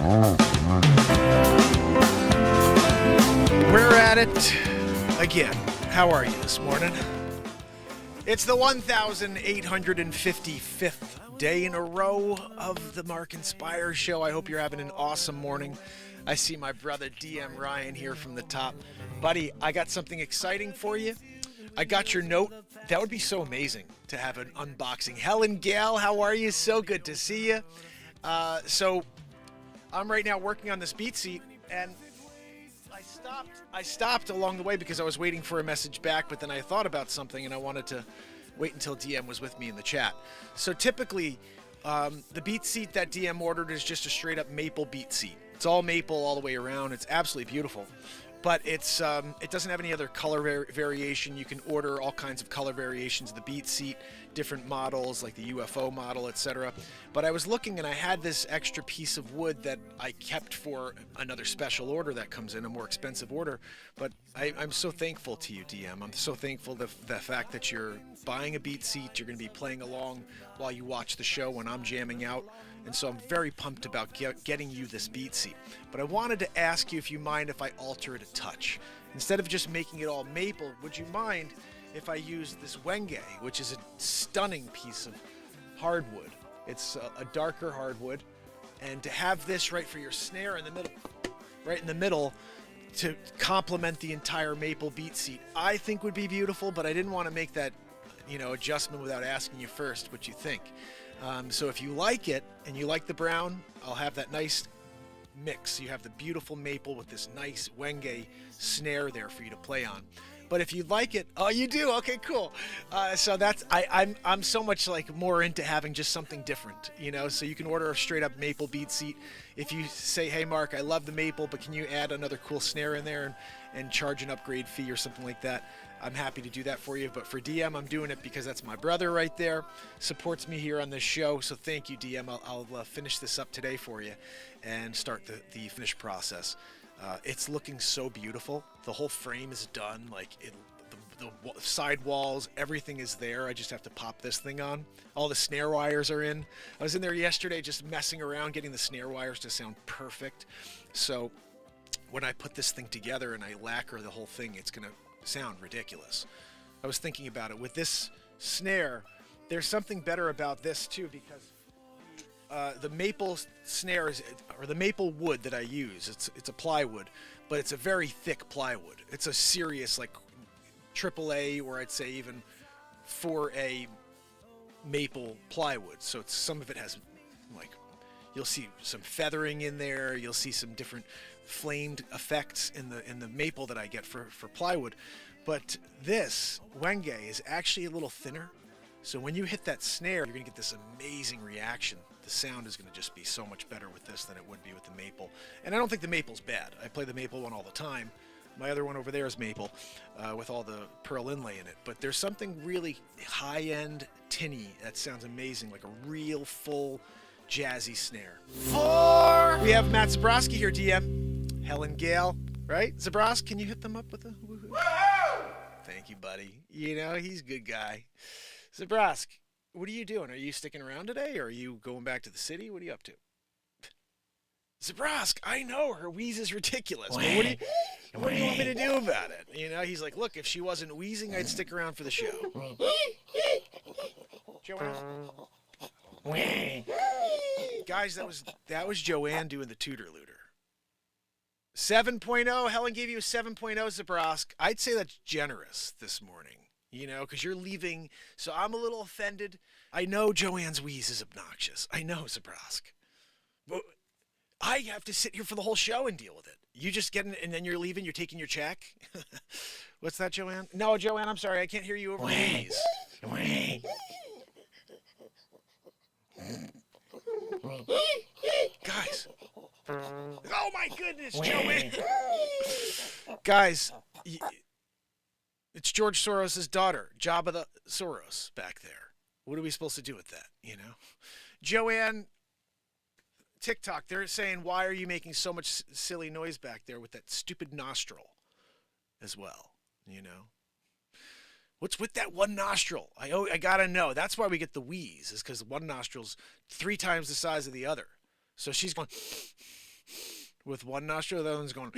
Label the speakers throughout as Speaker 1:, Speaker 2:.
Speaker 1: We're at it again. How are you this morning? It's the 1,855th day in a row of the Mark Inspire Show. I hope you're having an awesome morning. I see my brother DM Ryan here from the top. Buddy, I got something exciting for you. I got your note. That would be so amazing to have an unboxing. Helen Gale, how are you? So good to see you. So I'm right now working on this BeatSeat, and I stopped along the way because I was waiting for a message back, but then I thought about something and I wanted to wait until DM was with me in the chat. So typically, the BeatSeat that DM ordered is just a straight up maple BeatSeat. It's all maple all the way around. It's absolutely beautiful. But it doesn't have any other color variation. You can order all kinds of color variations of the BeatSeat, different models like the UFO model, etc. But I was looking and I had this extra piece of wood that I kept for another special order that comes in, a more expensive order. But I'm so thankful to you, DM. I'm so thankful the fact that you're buying a BeatSeat. You're going to be playing along while you watch the show when I'm jamming out. And so I'm very pumped about getting you this BeatSeat. But I wanted to ask you if you mind if I alter it a touch. Instead of just making it all maple, would you mind if I use this wenge, which is a stunning piece of hardwood. It's a darker hardwood. And to have this right for your snare in the middle, right in the middle, to complement the entire maple BeatSeat, I think would be beautiful, but I didn't want to make that, adjustment without asking you first what you think. So if you like it and you like the brown, I'll have that nice mix. You have the beautiful maple with this nice wenge snare there for you to play on. But if you like it, oh, you do? Okay, cool. So that's I'm so much like more into having just something different, So you can order a straight up maple BeatSeat. If you say, hey Mark, I love the maple, but can you add another cool snare in there and charge an upgrade fee or something like that? I'm happy to do that for you. But for DM, I'm doing it because that's my brother right there, supports me here on this show. So thank you, DM. I'll finish this up today for you and start the finish process. It's looking so beautiful. The whole frame is done. The side walls, everything is there. I just have to pop this thing on. All the snare wires are in. I was in there yesterday just messing around, getting the snare wires to sound perfect. So when I put this thing together and I lacquer the whole thing, it's going to sound ridiculous. I was thinking about it. With this snare, there's something better about this too, because the maple snare or the maple wood that I use, it's a plywood, but it's a very thick plywood. It's a serious AAA, or I'd say even 4A maple plywood. So some of it has you'll see some feathering in there. You'll see some different flamed effects in the maple that I get for plywood. But this wenge is actually a little thinner. So when you hit that snare, you're going to get this amazing reaction. The sound is going to just be so much better with this than it would be with the maple. And I don't think the maple's bad. I play the maple one all the time. My other one over there is maple with all the pearl inlay in it. But there's something really high-end tinny that sounds amazing, like a real full jazzy snare. We have Matt Zabrowski here, DM. Helen Gale, right? Zabrosk, can you hit them up with a woohoo? Thank you, buddy. He's a good guy. Zabrosk, what are you doing? Are you sticking around today, or are you going back to the city? What are you up to? Zabrosk, I know her wheeze is ridiculous, but what do you want me to do about it? He's like, look, if she wasn't wheezing, I'd stick around for the show. Joanne? Guys, that was Joanne doing the tutor looter. 7.0. Helen gave you a 7.0, Zabrosk. I'd say that's generous this morning, because you're leaving. So I'm a little offended. I know Joanne's wheeze is obnoxious. I know, Zabrosk. But I have to sit here for the whole show and deal with it. You just get in, and then you're leaving. You're taking your check. What's that, Joanne? No, Joanne, I'm sorry. I can't hear you over the wheeze. Guys. Oh my goodness, Joanne. Guys, it's George Soros' daughter, Jabba the Soros, back there. What are we supposed to do with that, Joanne, TikTok, they're saying, why are you making so much silly noise back there with that stupid nostril as well, What's with that one nostril? I gotta know. That's why we get the wheeze, is because one nostril's 3 times the size of the other. So she's going, with one nostril, the other one's going,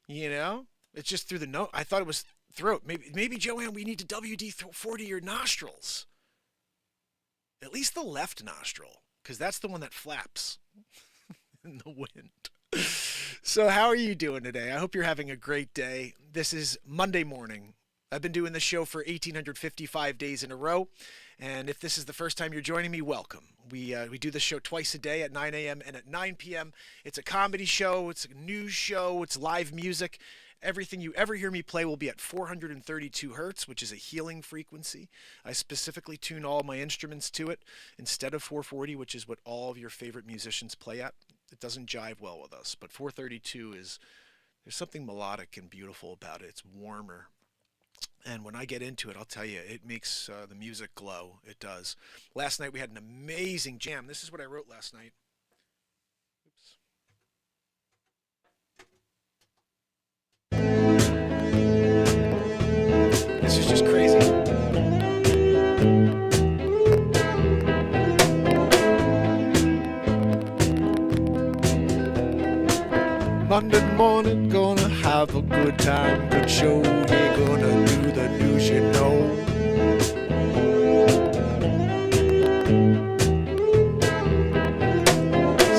Speaker 1: you know? It's just through the nose. I thought it was throat. Maybe Joanne, we need to WD-40 your nostrils. At least the left nostril, because that's the one that flaps in the wind. So how are you doing today? I hope you're having a great day. This is Monday morning. I've been doing this show for 1,855 days in a row. And if this is the first time you're joining me, welcome. We do this show twice a day at 9 a.m. and at 9 p.m. It's a comedy show. It's a news show. It's live music. Everything you ever hear me play will be at 432 hertz, which is a healing frequency. I specifically tune all my instruments to it instead of 440, which is what all of your favorite musicians play at. It doesn't jive well with us, but 432 is, there's something melodic and beautiful about it. It's warmer. And when I get into it, I'll tell you, it makes the music glow. It does. Last night we had an amazing jam. This is what I wrote last night. This is just crazy. Monday morning, gonna have a good time, good show. We're gonna do the news, you know.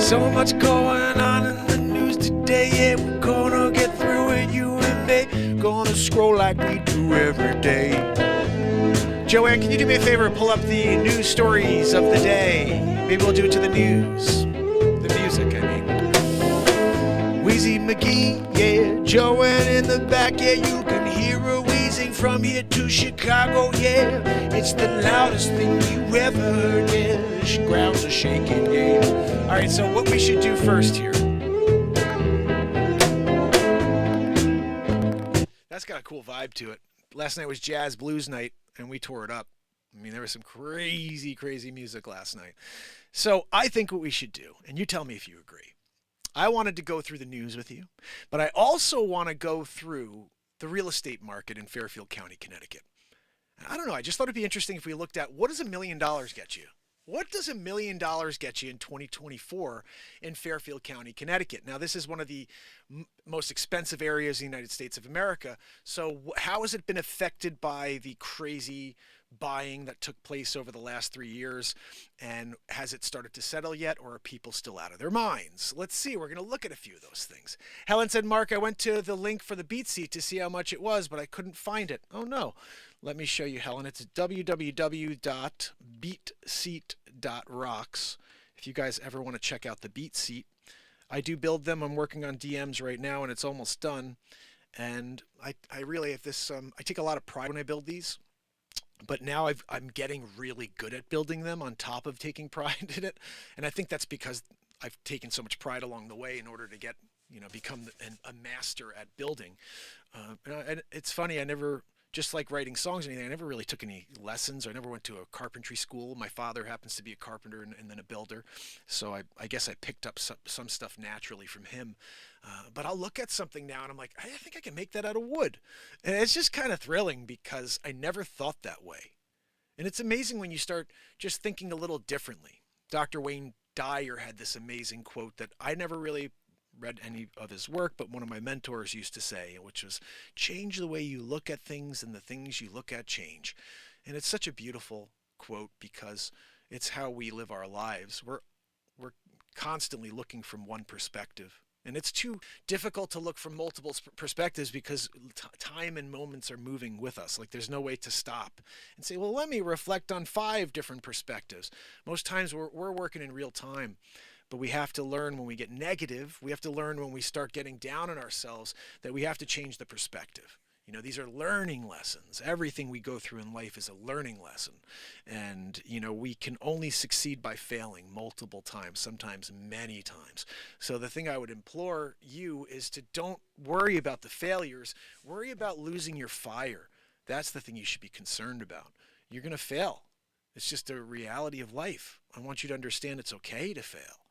Speaker 1: So much going on in the news today, yeah, we're gonna get through it, you and me. Gonna scroll like we do every day. Joanne, can you do me a favor and pull up the news stories of the day? Maybe we'll do it to the news. The music, I mean. Wheezy McGee, yeah, Joanne in the back, yeah, you can hear her wheezing from here to Chicago, yeah. It's the loudest thing you ever heard, yeah. The grounds are shaking, yeah. All right, so what we should do first here. That's got a cool vibe to it. Last night was jazz blues night, and we tore it up. I mean, there was some crazy, crazy music last night. So I think what we should do, and you tell me if you agree. I wanted to go through the news with you, but I also want to go through the real estate market in Fairfield County, Connecticut. I don't know, I just thought it'd be interesting if we looked at what does $1 million get you? What does $1 million get you in 2024 in Fairfield County, Connecticut? Now, this is one of the most expensive areas in the United States of America. So how has it been affected by the crazy buying that took place over the last 3 years? And has it started to settle yet, or are people still out of their minds? Let's see. We're going to look at a few of those things. Helen said, Mark, I went to the link for the BeatSeat to see how much it was, but I couldn't find it. Oh, no. Let me show you, Helen. It's www.beatseat.rocks. If you guys ever want to check out the BeatSeat, I do build them. I'm working on DMs right now, and it's almost done. And I really have this, I take a lot of pride when I build these. But now I'm getting really good at building them on top of taking pride in it. And I think that's because I've taken so much pride along the way in order to get, become a master at building. And it's funny, I never, just like writing songs or anything, I never really took any lessons. I never went to a carpentry school. My father happens to be a carpenter and then a builder. So I guess I picked up some stuff naturally from him. But I'll look at something now and I'm like, I think I can make that out of wood. And it's just kind of thrilling because I never thought that way. And it's amazing when you start just thinking a little differently. Dr. Wayne Dyer had this amazing quote that I never really read any of his work, but one of my mentors used to say, which was, change the way you look at things and the things you look at change. And it's such a beautiful quote because it's how we live our lives. We're constantly looking from one perspective. And it's too difficult to look from multiple perspectives because time and moments are moving with us. Like there's no way to stop and say, well, let me reflect on 5 different perspectives. Most times we're working in real time. But we have to learn when we get negative, we have to learn when we start getting down on ourselves that we have to change the perspective. These are learning lessons. Everything we go through in life is a learning lesson. And, we can only succeed by failing multiple times, sometimes many times. So the thing I would implore you is to don't worry about the failures. Worry about losing your fire. That's the thing you should be concerned about. You're going to fail. It's just a reality of life. I want you to understand it's okay to fail.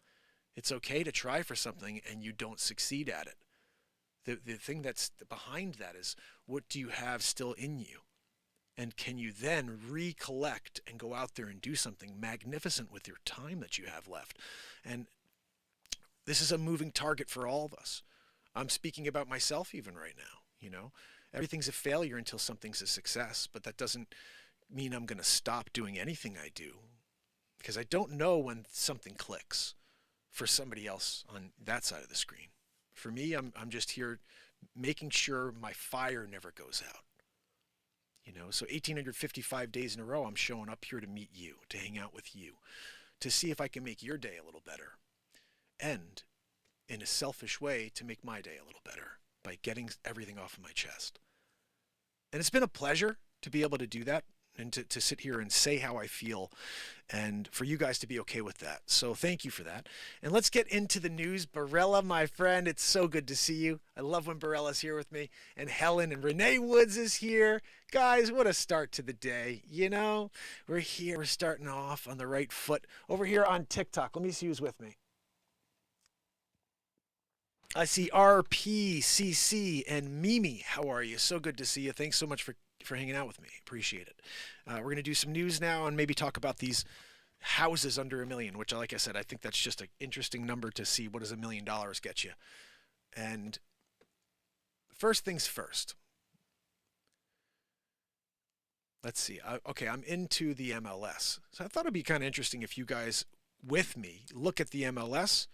Speaker 1: It's okay to try for something and you don't succeed at it. The thing that's behind that is, what do you have still in you? And can you then recollect and go out there and do something magnificent with your time that you have left? And This is a moving target for all of us. I'm speaking about myself even right now, you know. Everything's a failure until something's a success, but that doesn't mean I'm going to stop doing anything I do because I don't know when something clicks for somebody else on that side of the screen. For me, I'm just here making sure my fire never goes out. You know, so 1,855 days in a row, I'm showing up here to meet you, to hang out with you, to see if I can make your day a little better. And in a selfish way, to make my day a little better by getting everything off of my chest. And it's been a pleasure to be able to do that and to sit here and say how I feel and for you guys to be okay with that. So thank you for that. And let's get into the news. Barella, my friend, it's so good to see you. I love when Barella's here with me. And Helen and Renee Woods is here. Guys, what a start to the day. You know, we're here. We're starting off on the right foot. Over here on TikTok, let me see who's with me. I see RPCC and Mimi. How are you? So good to see you. Thanks so much for hanging out with me. Appreciate it. We're going to do some news now and maybe talk about these houses under $1 million, which, like I said, I think that's just an interesting number to see. What does $1 million get you? And first things first. Let's see. Okay, I'm into the MLS. So I thought it'd be kind of interesting if you guys with me look at the MLS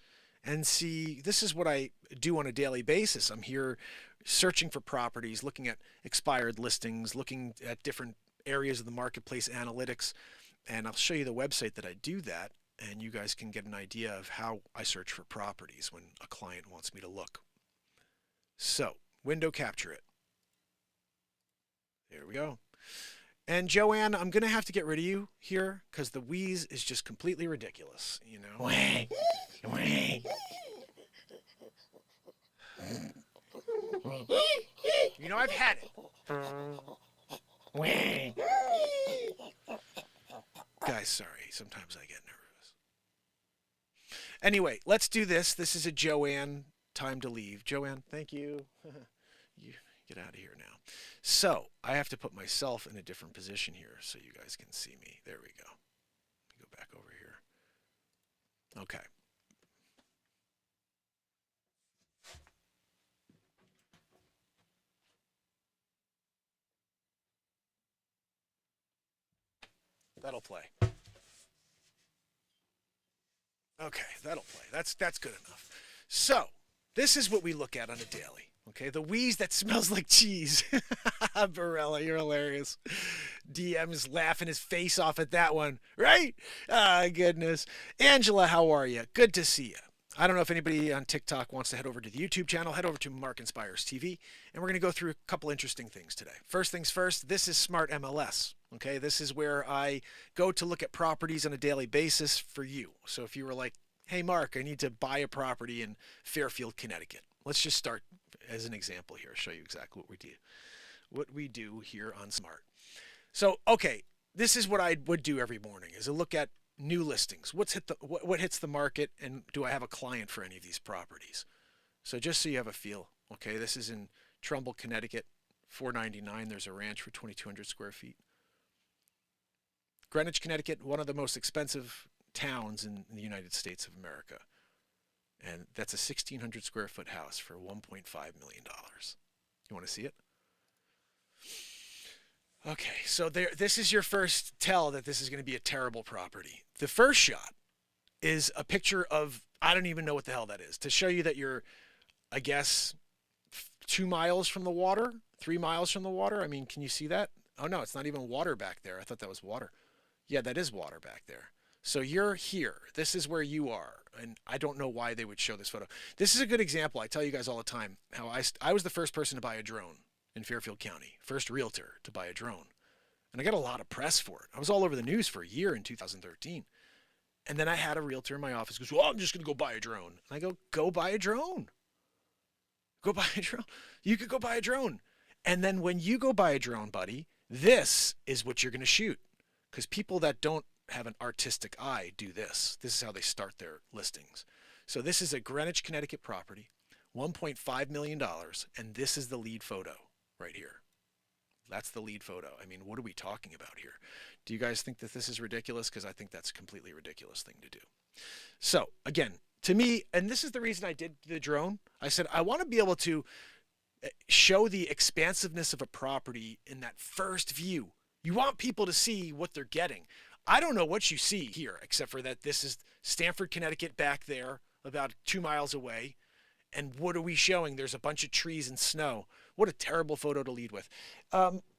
Speaker 1: and see, this is what I do on a daily basis. I'm here searching for properties, looking at expired listings, looking at different areas of the marketplace analytics, and I'll show you the website that I do that, and you guys can get an idea of how I search for properties when a client wants me to look. So, window capture it. There we go. And Joanne, I'm going to have to get rid of you here because the wheeze is just completely ridiculous, you know? You know, I've had it. Guys, sorry. Sometimes I get nervous. Anyway, let's do this. This is a Joanne time to leave. Joanne, thank you. You get out of here now. So I have to put myself in a different position here so you guys can see me. There we go. Let me go back over here. Okay. That'll play. Okay, that'll play. That's good enough. So this is what we look at on a daily. Okay, the wheeze that smells like cheese. Barella, you're hilarious. DM is laughing his face off at that one, right? Ah, goodness. Angela, how are you? Good to see you. I don't know if anybody on TikTok wants to head over to the YouTube channel. Head over to Mark Inspires TV, and we're going to go through a couple interesting things today. First things first, this is Smart MLS. Okay, this is where I go to look at properties on a daily basis for you. So if you were like, hey, Mark, I need to buy a property in Fairfield, Connecticut. Let's just start as an example here, show you exactly what we do here on Smart. So, okay, this is what I would do every morning is a look at new listings. What hits the market, and do I have a client for any of these properties? So just so you have a feel, okay, this is in Trumbull, Connecticut, $499. There's a ranch for 2,200 square feet. Greenwich, Connecticut, one of the most expensive towns in the United States of America. And that's a 1,600 square foot house for $1.5 million. You want to see it? Okay, so this is your first tell that this is going to be a terrible property. The first shot is a picture of, I don't even know what the hell that is, to show you that you're, I guess, 2 miles from the water, 3 miles from the water. I mean, can you see that? Oh, no, it's not even water back there. I thought that was water. Yeah, that is water back there. So you're here. This is where you are. And I don't know why they would show this photo. This is a good example. I tell you guys all the time how I was the first person to buy a drone in Fairfield County. First realtor to buy a drone. And I got a lot of press for it. I was all over the news for a year in 2013. And then I had a realtor in my office who goes, well, I'm just going to go buy a drone. And I go buy a drone. Go buy a drone. You could go buy a drone. And then when you go buy a drone, buddy, this is what you're going to shoot. Because people that don't have an artistic eye do this. This is how they start their listings. So this is a Greenwich, Connecticut property, $1.5 million, and this is the lead photo right here. That's the lead photo. I mean, what are we talking about here? Do you guys think that this is ridiculous? Because I think that's a completely ridiculous thing to do. So again, To me, and this is the reason I did the drone, I said I want to be able to show the expansiveness of a property in that first view. You want people to see what they're getting. I don't know what you see here, except for that this is Stamford, Connecticut back there, about 2 miles away. And what are we showing? There's a bunch of trees and snow. What a terrible photo to lead with.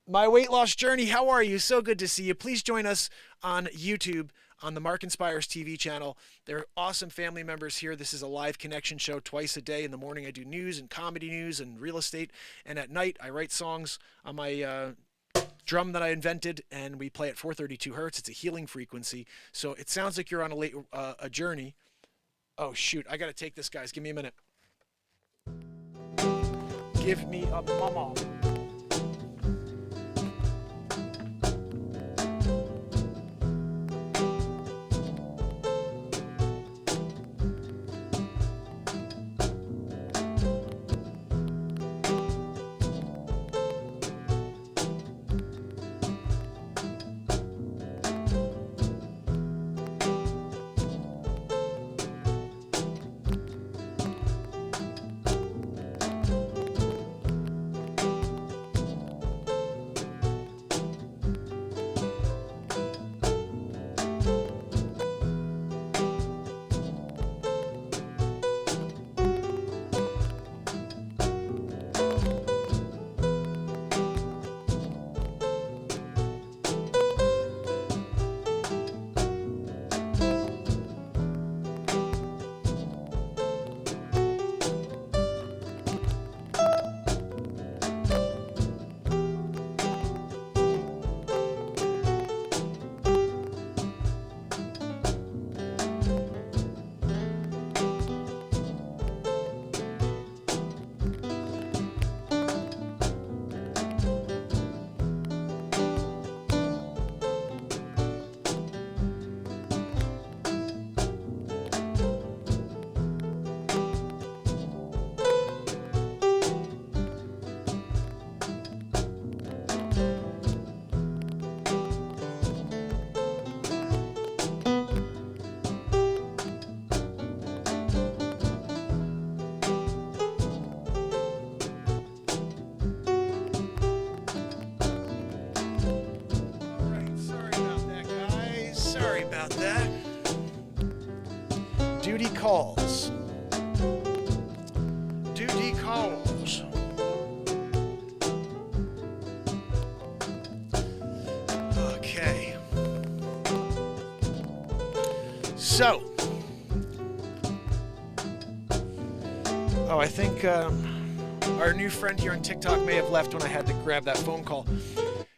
Speaker 1: My weight loss journey, how are you? So good to see you. Please join us on YouTube on the Mark Inspires TV channel. There are awesome family members here. This is a live connection show twice a day. In the morning, I do news and comedy news and real estate. And at night, I write songs on my drum that I invented, and we play at 432 hertz. It's a healing frequency. So it sounds like you're on a journey. Oh, shoot. I got to take this, guys. Give me a minute. Give me a mama. Duty calls. Duty calls. Okay. So. I think our new friend here on TikTok may have left when I had to grab that phone call.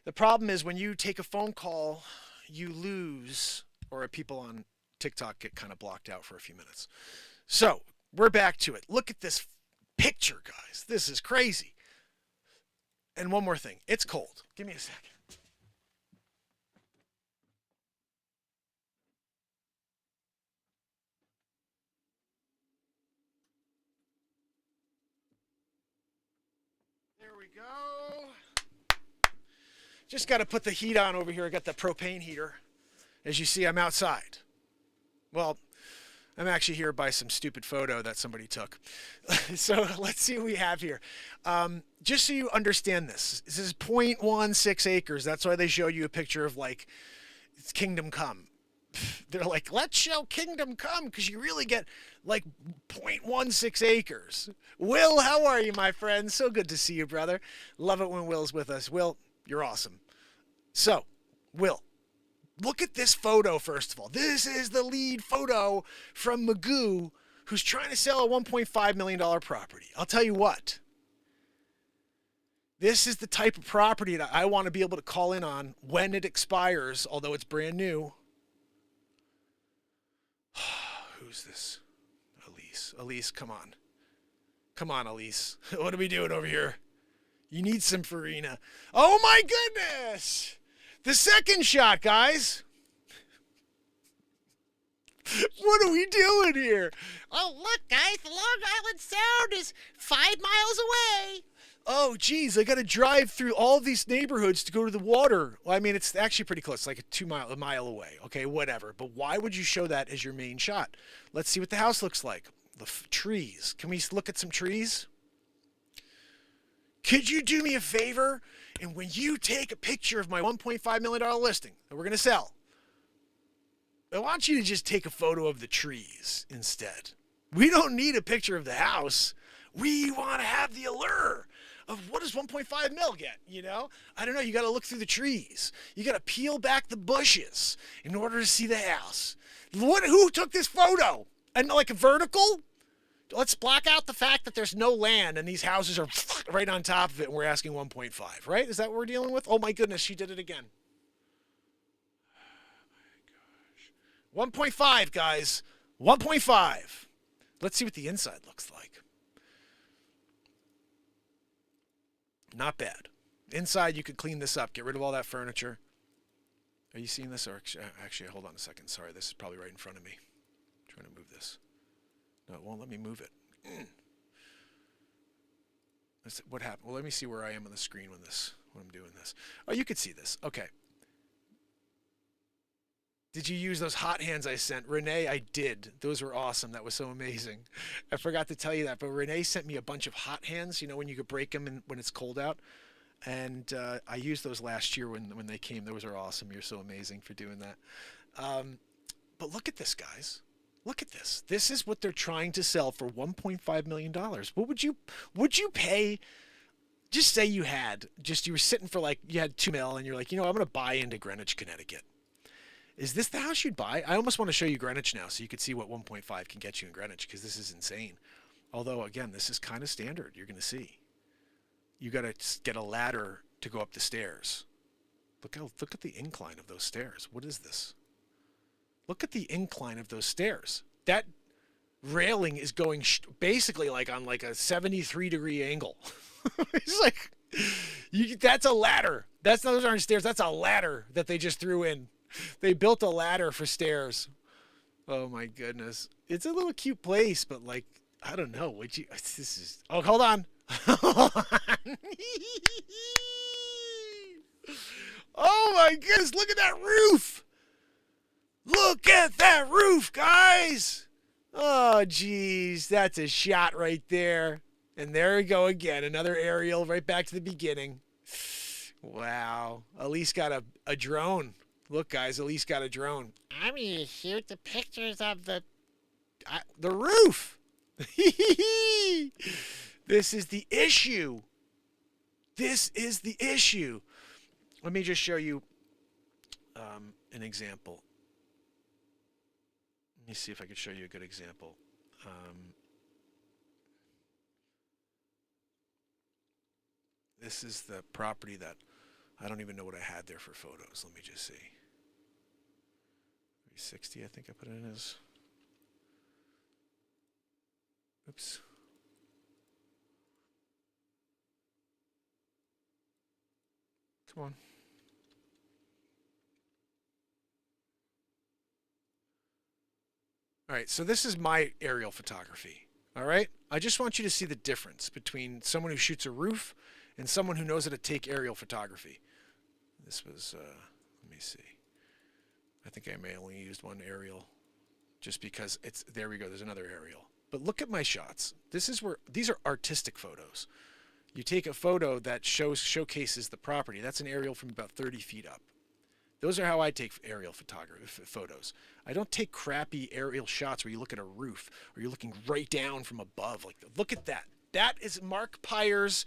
Speaker 1: The problem is when you take a phone call, you lose, or people on TikTok get kind of blocked out for a few minutes. So we're back to it. Look at this picture, guys. This is crazy. And one more thing. It's cold. Give me a second. There we go. Just got to put the heat on over here. I got the propane heater. As you see, I'm outside. Well, I'm actually here by some stupid photo that somebody took. So let's see what we have here. Just so you understand this is 0.16 acres. That's why they show you a picture of like it's Kingdom Come. They're like, let's show Kingdom Come because you really get like 0.16 acres. Will, how are you, my friend? So good to see you, brother. Love it when Will's with us. Will, you're awesome. So, Will. Look at this photo, first of all. This is the lead photo from Magoo, who's trying to sell a $1.5 million property. I'll tell you what. This is the type of property that I want to be able to call in on when it expires, although it's brand new. Who's this? Elise. Elise, come on. Come on, Elise. What are we doing over here? You need some Farina. Oh, my goodness! The second shot, guys. What are we doing here?
Speaker 2: Oh, look, guys, the Long Island Sound is 5 miles away.
Speaker 1: Oh, geez, I got to drive through all these neighborhoods to go to the water. Well, I mean, it's actually pretty close, like a mile away. Okay, whatever. But why would you show that as your main shot? Let's see what the house looks like. The trees. Can we look at some trees? Could you do me a favor? And when you take a picture of my $1.5 million listing that we're going to sell, I want you to just take a photo of the trees instead. We don't need a picture of the house. We want to have the allure of what does 1.5 mil get, you know? I don't know. You got to look through the trees. You got to peel back the bushes in order to see the house. Who took this photo? And like a vertical? Let's block out the fact that there's no land and these houses are right on top of it and we're asking 1.5, right? Is that what we're dealing with? Oh my goodness, she did it again. Oh my gosh. 1.5, guys. 1.5. Let's see what the inside looks like. Not bad. Inside, you could clean this up. Get rid of all that furniture. Are you seeing this? Or actually, hold on a second. Sorry, this is probably right in front of me. I'm trying to move this. No, it won't let me move it. What happened? Well, let me see where I am on the screen when I'm doing this. Oh, you could see this. Okay. Did you use those hot hands I sent? Renee, I did. Those were awesome. That was so amazing. I forgot to tell you that, but Renee sent me a bunch of hot hands, you know, when you could break them when it's cold out. And I used those last year when they came. Those are awesome. You're so amazing for doing that. But look at this, guys. Look at this. This is what they're trying to sell for $1.5 million. What would you pay? Just say you were sitting for you had $2 million and you're like, you know, I'm going to buy into Greenwich, Connecticut. Is this the house you'd buy? I almost want to show you Greenwich now so you could see what 1.5 can get you in Greenwich because this is insane. Although, again, this is kind of standard. You're going to see. You got to get a ladder to go up the stairs. Look at the incline of those stairs. What is this? Look at the incline of those stairs. That railing is going basically on a 73-degree angle. It's like, that's a ladder. Those aren't stairs. That's a ladder that they just threw in. They built a ladder for stairs. Oh my goodness. It's a little cute place, but I don't know. Oh, hold on. Oh my goodness. Look at that roof. Look at that roof, guys. Oh, geez. That's a shot right there. And there we go again. Another aerial right back to the beginning. Wow. Elise got a drone. Look, guys, Elise got a drone. I'm going to shoot the pictures of the roof. This is the issue. This is the issue. Let me just show you an example. Let me see if I could show you a good example. This is the property that I don't even know what I had there for photos. Let me just see. 360, I think I put it in as. Oops. Come on. All right, so this is my aerial photography. All right? I just want you to see the difference between someone who shoots a roof and someone who knows how to take aerial photography. This was, let me see. I think I may only used one aerial just because there we go, there's another aerial. But look at my shots. These are artistic photos. You take a photo that showcases the property. That's an aerial from about 30 feet up. Those are how I take aerial photos. I don't take crappy aerial shots where you look at a roof or you're looking right down from above. Look at that. That is Mark Pires'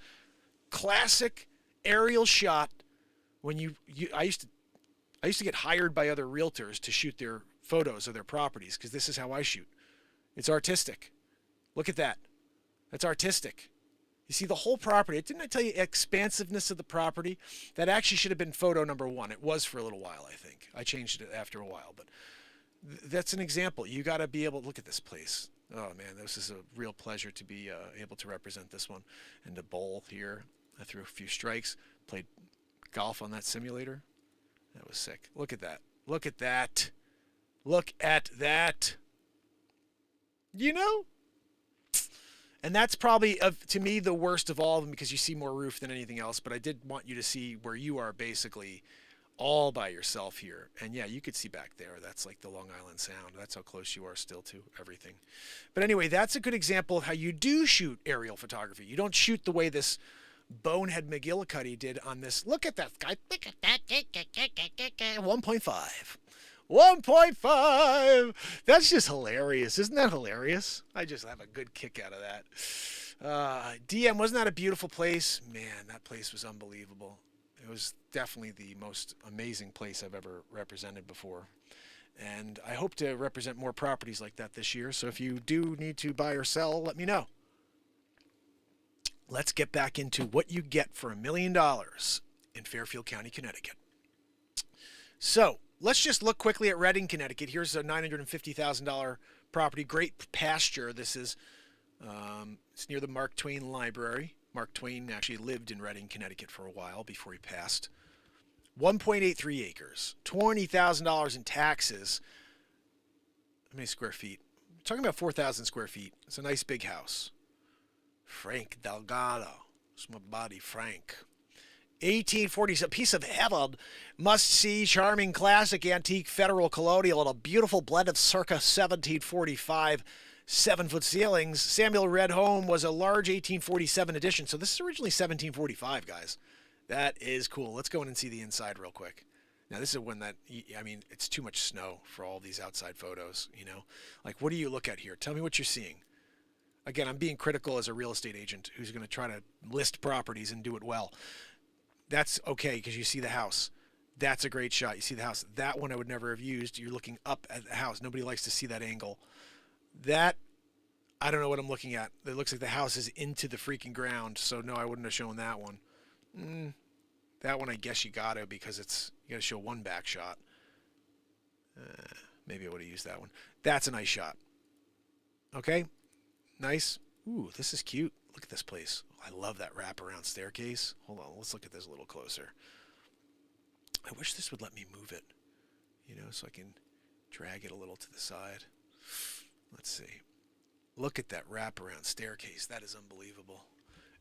Speaker 1: classic aerial shot. When I used to get hired by other realtors to shoot their photos of their properties because this is how I shoot. It's artistic. Look at that. That's artistic. You see the whole property. Didn't I tell you expansiveness of the property? That actually should have been photo number 1. It was for a little while, I think. I changed it after a while, but that's an example. You got to be able to look at this place. Oh man, this is a real pleasure to be able to represent this one and to bowl here. I threw a few strikes, played golf on that simulator. That was sick. Look at that. Look at that. Look at that. You know? And that's probably, to me, the worst of all of them because you see more roof than anything else. But I did want you to see where you are basically all by yourself here. And yeah, you could see back there. That's like the Long Island Sound. That's how close you are still to everything. But anyway, that's a good example of how you do shoot aerial photography. You don't shoot the way this bonehead McGillicuddy did on this. Look at that guy. 1.5. 1.5. That's just hilarious. Isn't that hilarious? I just have a good kick out of that. DM, wasn't that a beautiful place? Man, that place was unbelievable. It was definitely the most amazing place I've ever represented before. And I hope to represent more properties like that this year. So if you do need to buy or sell, let me know. Let's get back into what you get for $1 million in Fairfield County, Connecticut. So let's just look quickly at Reading, Connecticut. Here's a $950,000 property. Great pasture. This is it's near the Mark Twain Library. Mark Twain actually lived in Reading, Connecticut for a while before he passed. 1.83 acres, $20,000 in taxes. How many square feet? We're talking about 4,000 square feet. It's a nice big house. Frank Delgado. It's my buddy, Frank. 1840s, a piece of heaven. Must-see, charming, classic, antique, federal, colonial, and a beautiful blend of circa 1745 7-foot ceilings. Samuel Red Home was a large 1847 edition. So this is originally 1745, guys. That is cool. Let's go in and see the inside real quick. Now, this is one that, I mean, it's too much snow for all these outside photos, you know? Like, what do you look at here? Tell me what you're seeing. Again, I'm being critical as a real estate agent who's going to try to list properties and do it well. That's okay because you see the house. That's a great shot. You see the house. That one I would never have used. You're looking up at the house. Nobody likes to see that angle. That, I don't know what I'm looking at. It looks like the house is into the freaking ground. So no, I wouldn't have shown that one. That one I guess you got to because you got to show one back shot. Maybe I would have used that one. That's a nice shot. Okay, nice. Ooh, this is cute. Look at this place. I love that wraparound staircase. Hold on, let's look at this a little closer. I wish this would let me move it, you know, so I can drag it a little to the side. Let's see. Look at that wraparound staircase. That is unbelievable.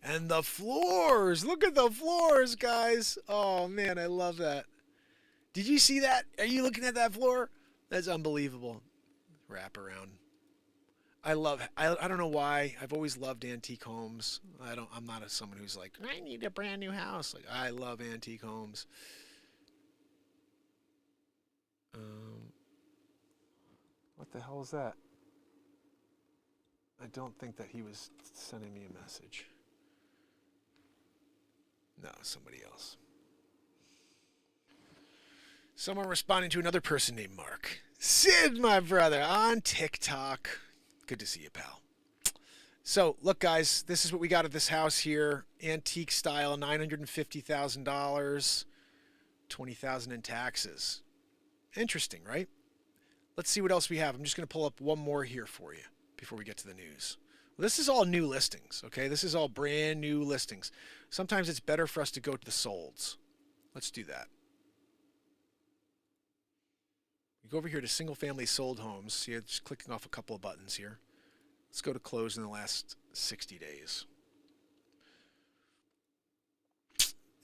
Speaker 1: And the floors. Look at the floors, guys. Oh, man, I love that. Did you see that? Are you looking at that floor? That's unbelievable. Wraparound. I don't know why. I've always loved antique homes. I'm not someone who's like, I need a brand new house. Like, I love antique homes. What the hell is that? I don't think that he was sending me a message. No, somebody else. Someone responding to another person named Mark. Sid, my brother, on TikTok. Good to see you, pal. So, look, guys, this is what we got at this house here. Antique style, $950,000, $20,000 in taxes. Interesting, right? Let's see what else we have. I'm just going to pull up one more here for you before we get to the news. Well, this is all new listings, okay? This is all brand new listings. Sometimes it's better for us to go to the solds. Let's do that. We go over here to single family sold homes. See, I'm just clicking off a couple of buttons here. Let's go to close in the last 60 days.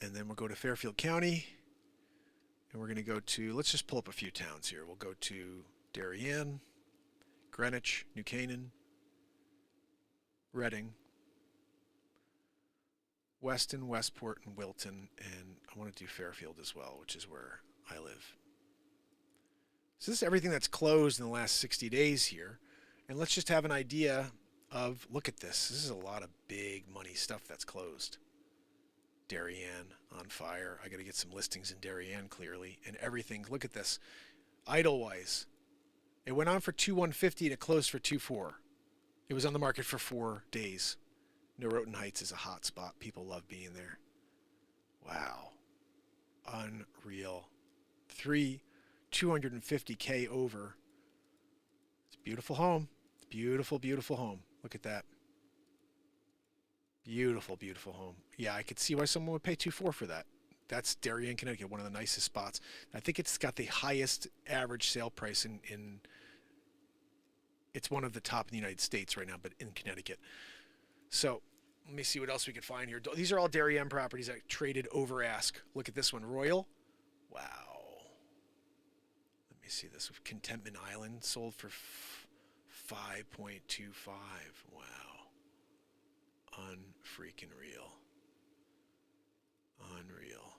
Speaker 1: And then we'll go to Fairfield County. And we're going to go to, let's just pull up a few towns here. We'll go to Darien, Greenwich, New Canaan, Reading, Weston, Westport, and Wilton. And I want to do Fairfield as well, which is where I live. So this is everything that's closed in the last 60 days here. And let's just have an idea of, look at this. This is a lot of big money stuff that's closed. Darien on fire. I got to get some listings in Darien clearly. And everything, look at this. Idlewise. It went on for 2,150 and it closed for 2,400. It was on the market for 4 days. Norotan Heights is a hot spot. People love being there. Wow. Unreal. 250K over. It's a beautiful home. Beautiful, beautiful home. Look at that. Beautiful, beautiful home. Yeah, I could see why someone would pay 2,400 for that. That's Darien, Connecticut, one of the nicest spots. I think it's got the highest average sale price in it's one of the top in the United States right now, but in Connecticut. So let me see what else we can find here. These are all Darien properties that traded over ask. Look at this one, Royal. Wow. Let me see this. Contentment Island sold for 5.25. Wow. Unfreaking real. Unreal.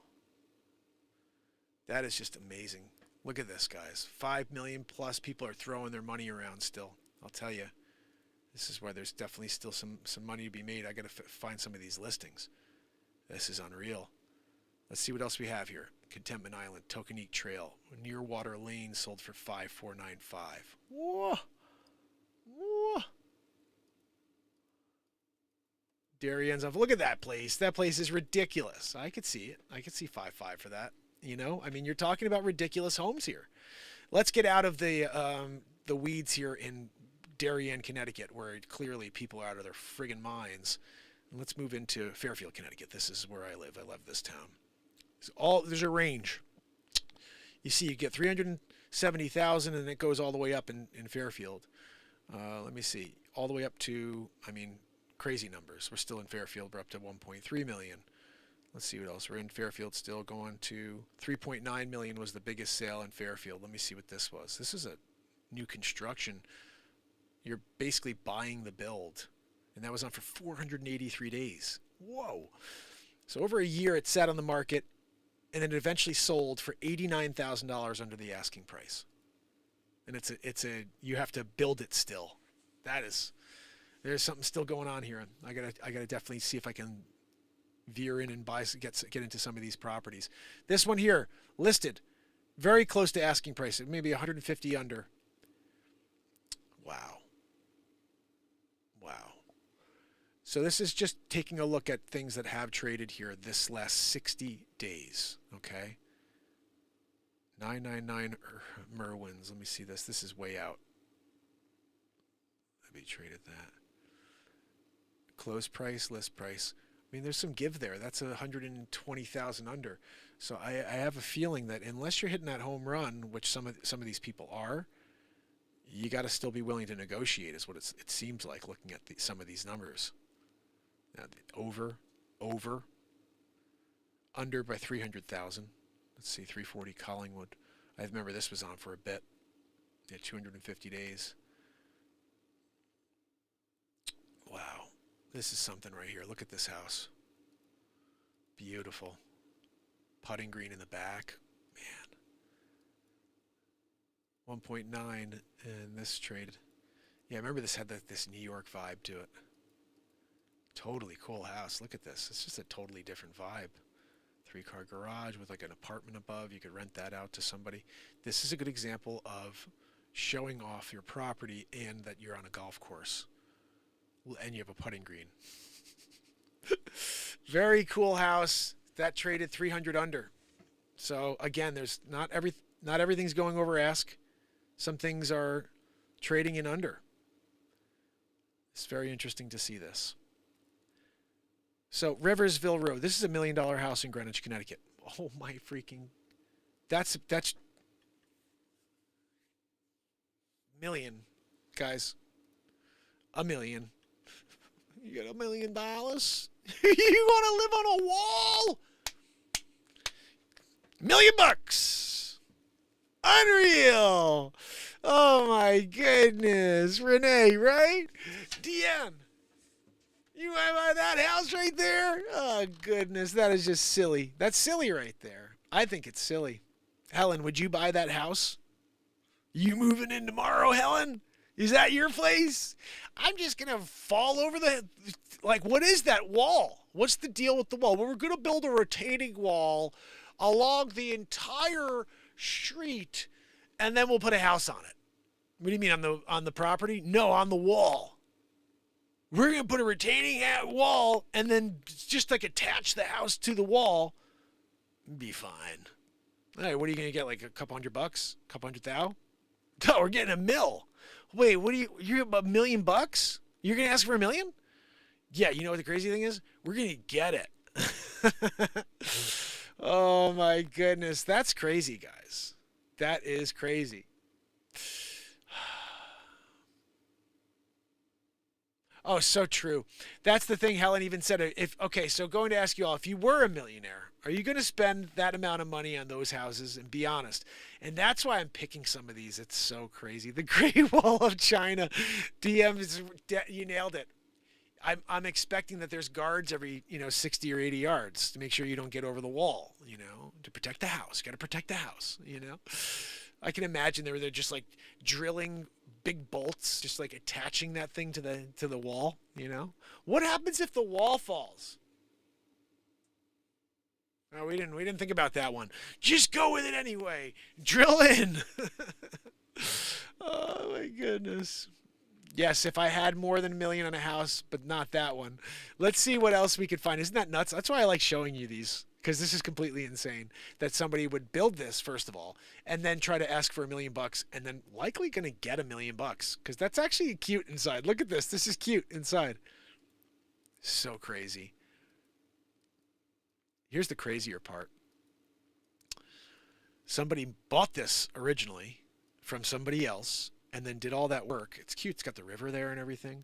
Speaker 1: That is just amazing. Look at this, guys. 5 million plus people are throwing their money around still. I'll tell you. This is where there's definitely still some money to be made. I got to find some of these listings. This is unreal. Let's see what else we have here. Contentment Island, Tokenique Trail, Nearwater Lane sold for 5,495. Whoa. Whoa. Darien's off. Look at that place. That place is ridiculous. I could see it. I could see 5.5 for that. You know, I mean, you're talking about ridiculous homes here. Let's get out of the weeds here in Darien, Connecticut, where clearly people are out of their friggin' minds. And let's move into Fairfield, Connecticut. This is where I live. I love this town. There's a range. You see, you get 370,000, and it goes all the way up in Fairfield. Let me see, all the way up to, I mean, crazy numbers. We're still in Fairfield. We're up to 1.3 million. Let's see what else. We're in Fairfield still, going to 3.9 million was the biggest sale in Fairfield. Let me see what this was. This is a new construction. You're basically buying the build. And that was on for 483 days. Whoa. So over a year it sat on the market, and then it eventually sold for $89,000 under the asking price. And you have to build it still. There's something still going on here. I gotta definitely see if I can veer in and get into some of these properties. This one here, listed very close to asking price, maybe 150 under. Wow. So this is just taking a look at things that have traded here this last 60 days, okay? 999 Merwins. Let me see this. This is way out. Let me traded that. Close price, list price. I mean, there's some give there. That's 120,000 under. So I have a feeling that unless you're hitting that home run, which some of these people are, you got to still be willing to negotiate, is what it seems like looking at some of these numbers. Now, over, under by 300,000. Let's see, 340 Collingwood. I remember this was on for a bit. Yeah, 250 days. Wow, this is something right here. Look at this house. Beautiful. Putting green in the back. Man. 1.9, and this traded. Yeah, I remember this had this New York vibe to it. Totally cool house. Look at this. It's just a totally different vibe. 3-car garage with like an apartment above. You could rent that out to somebody. This is a good example of showing off your property and that you're on a golf course. And you have a putting green. Very cool house. That traded 300 under. So again, there's not everything's going over ask. Some things are trading in under. It's very interesting to see this. So Riversville Road. This is $1 million house in Greenwich, Connecticut. Oh my freaking! That's million, guys. $1 million. You got $1 million? You want to live on a wall? $1 million. Unreal. Oh my goodness. Renee, right? Deanne. You want to buy that house right there? Oh, goodness. That is just silly. That's silly right there. I think it's silly. Helen, would you buy that house? You moving in tomorrow, Helen? Is that your place? I'm just going to fall over like, what is that wall? What's the deal with the wall? Well, we're going to build a retaining wall along the entire street, and then we'll put a house on it. What do you mean, on the property? No, on the wall. We're going to put a retaining wall and then just like attach the house to the wall. Be fine. All right, what are you going to get, like a couple $100? A couple $100,000? No, we're getting $1 million. Wait, you're $1 million? You're going to ask for $1 million? Yeah, you know what the crazy thing is? We're going to get it. Oh my goodness. That's crazy, guys. That is crazy. Oh, so true. That's the thing Helen even said. If okay, so going to ask you all, if you were a millionaire, are you going to spend that amount of money on those houses? And be honest. And that's why I'm picking some of these. It's so crazy. The Great Wall of China, DM you nailed it. I'm expecting that there's guards every 60 or 80 yards to make sure you don't get over the wall. To protect the house. Got to protect the house. I can imagine they're just like drilling big bolts, just like attaching that thing to the wall. What happens if the wall falls? Oh, we didn't think about that one. Just go with it anyway. Drill in. Oh my goodness. Yes, if I had more than a million on a house, but not that one. Let's see what else we could find. Isn't that nuts? That's why I like showing you these, because this is completely insane that somebody would build this, first of all, and then try to ask for $1,000,000 and then likely going to get $1,000,000, because that's actually cute inside. Look at this. This is cute inside. So crazy. Here's the crazier part. Somebody bought this originally from somebody else and then did all that work. It's cute. It's got the river there and everything.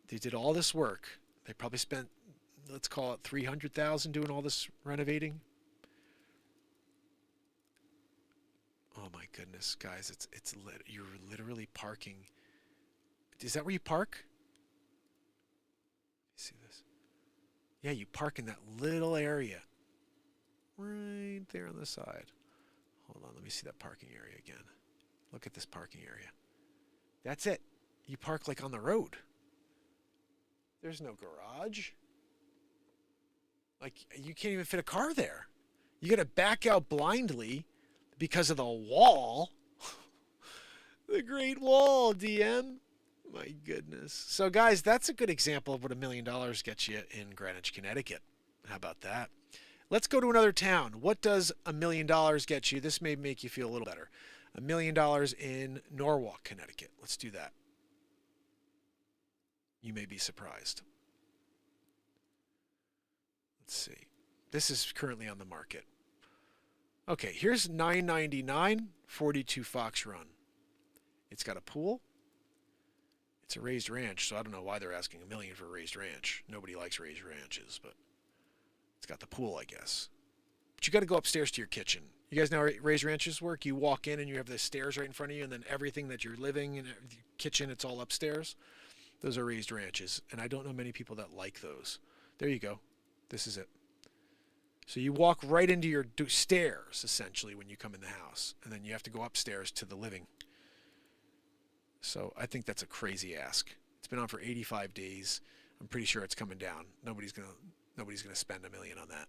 Speaker 1: They did all this work. They probably spent, let's call it $300,000 doing all this renovating. Oh my goodness, guys! You're literally parking. Is that where you park? Let me see this. Yeah, you park in that little area, right there on the side. Hold on, let me see that parking area again. Look at this parking area. That's it. You park like on the road. There's no garage. Like, you can't even fit a car there. You got to back out blindly because of the wall. The Great Wall, DM. My goodness. So, guys, that's a good example of what $1,000,000 gets you in Greenwich, Connecticut. How about that? Let's go to another town. What does $1,000,000 get you? This may make you feel a little better. $1,000,000 in Norwalk, Connecticut. Let's do that. You may be surprised. Let's see. This is currently on the market. Okay, here's $999, 42 Fox Run. It's got a pool. It's a raised ranch, so I don't know why they're asking $1 million for a raised ranch. Nobody likes raised ranches, but it's got the pool, I guess. But you got to go upstairs to your kitchen. You guys know how raised ranches work? You walk in and you have the stairs right in front of you, and then everything that you're living in, the kitchen, it's all upstairs. Those are raised ranches, and I don't know many people that like those. There you go. This is it. So you walk right into your stairs, essentially, when you come in the house, and then you have to go upstairs to the living. So I think that's a crazy ask. It's been on for 85 days. I'm pretty sure it's coming down. Nobody's gonna spend $1 million on that.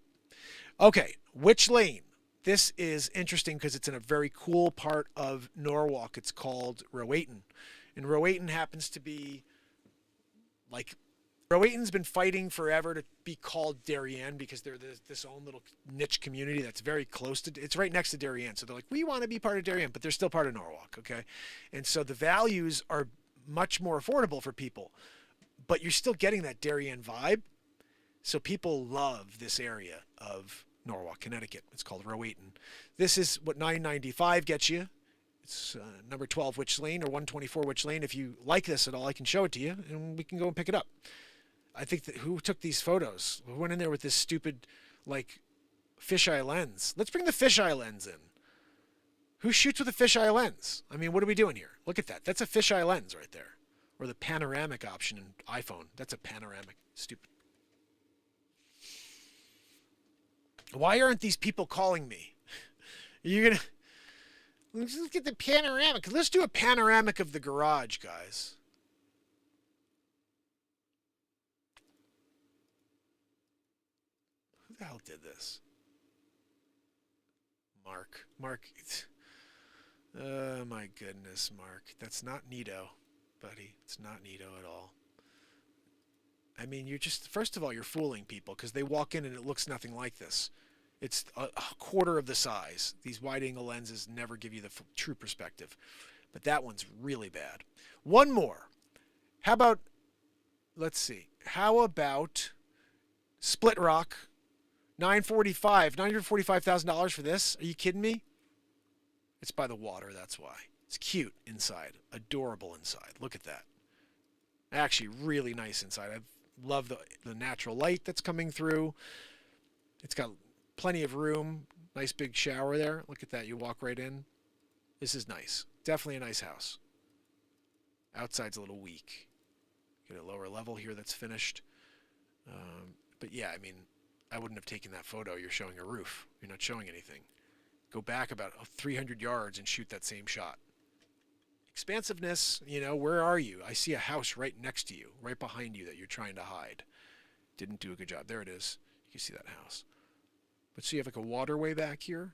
Speaker 1: Okay, Witch Lane. This is interesting because it's in a very cool part of Norwalk. It's called Rowayton. And Rowayton happens to be like, Rowayton's been fighting forever to be called Darien because they're this own little niche community that's very close to, it's right next to Darien. So they're like, we want to be part of Darien, but they're still part of Norwalk, okay? And so the values are much more affordable for people, but you're still getting that Darien vibe. So people love this area of Norwalk, Connecticut. It's called Rowayton. This is what $995 gets you. It's number 12 Witch Lane or 124 Witch Lane. If you like this at all, I can show it to you and we can go and pick it up. I think that who took these photos? Who went in there with this stupid, like, fisheye lens? Let's bring the fisheye lens in. Who shoots with a fisheye lens? I mean, what are we doing here? Look at that. That's a fisheye lens right there. Or the panoramic option in iPhone. That's a panoramic. Stupid. Why aren't these people calling me? You're gonna... Let's get the panoramic. Let's do a panoramic of the garage, guys. Who the hell did this? Mark. Oh my goodness, Mark. That's not neato, buddy. It's not neato at all. I mean, you're just, first of all, you're fooling people because they walk in and it looks nothing like this. It's a quarter of the size. These wide-angle lenses never give you the true perspective. But that one's really bad. One more. How about, let's see. How about Split Rock? $945,000 for this? Are you kidding me? It's by the water, that's why. It's cute inside. Adorable inside. Look at that. Actually, really nice inside. I love the natural light that's coming through. It's got plenty of room. Nice big shower there. Look at that. You walk right in. This is nice. Definitely a nice house. Outside's a little weak. Get a lower level here that's finished. But yeah, I mean, I wouldn't have taken that photo. You're showing a roof. You're not showing anything. Go back about 300 yards and shoot that same shot. Expansiveness, you know, where are you? I see a house right next to you, right behind you that you're trying to hide. Didn't do a good job. There it is. You can see that house. But see, you have like a waterway back here.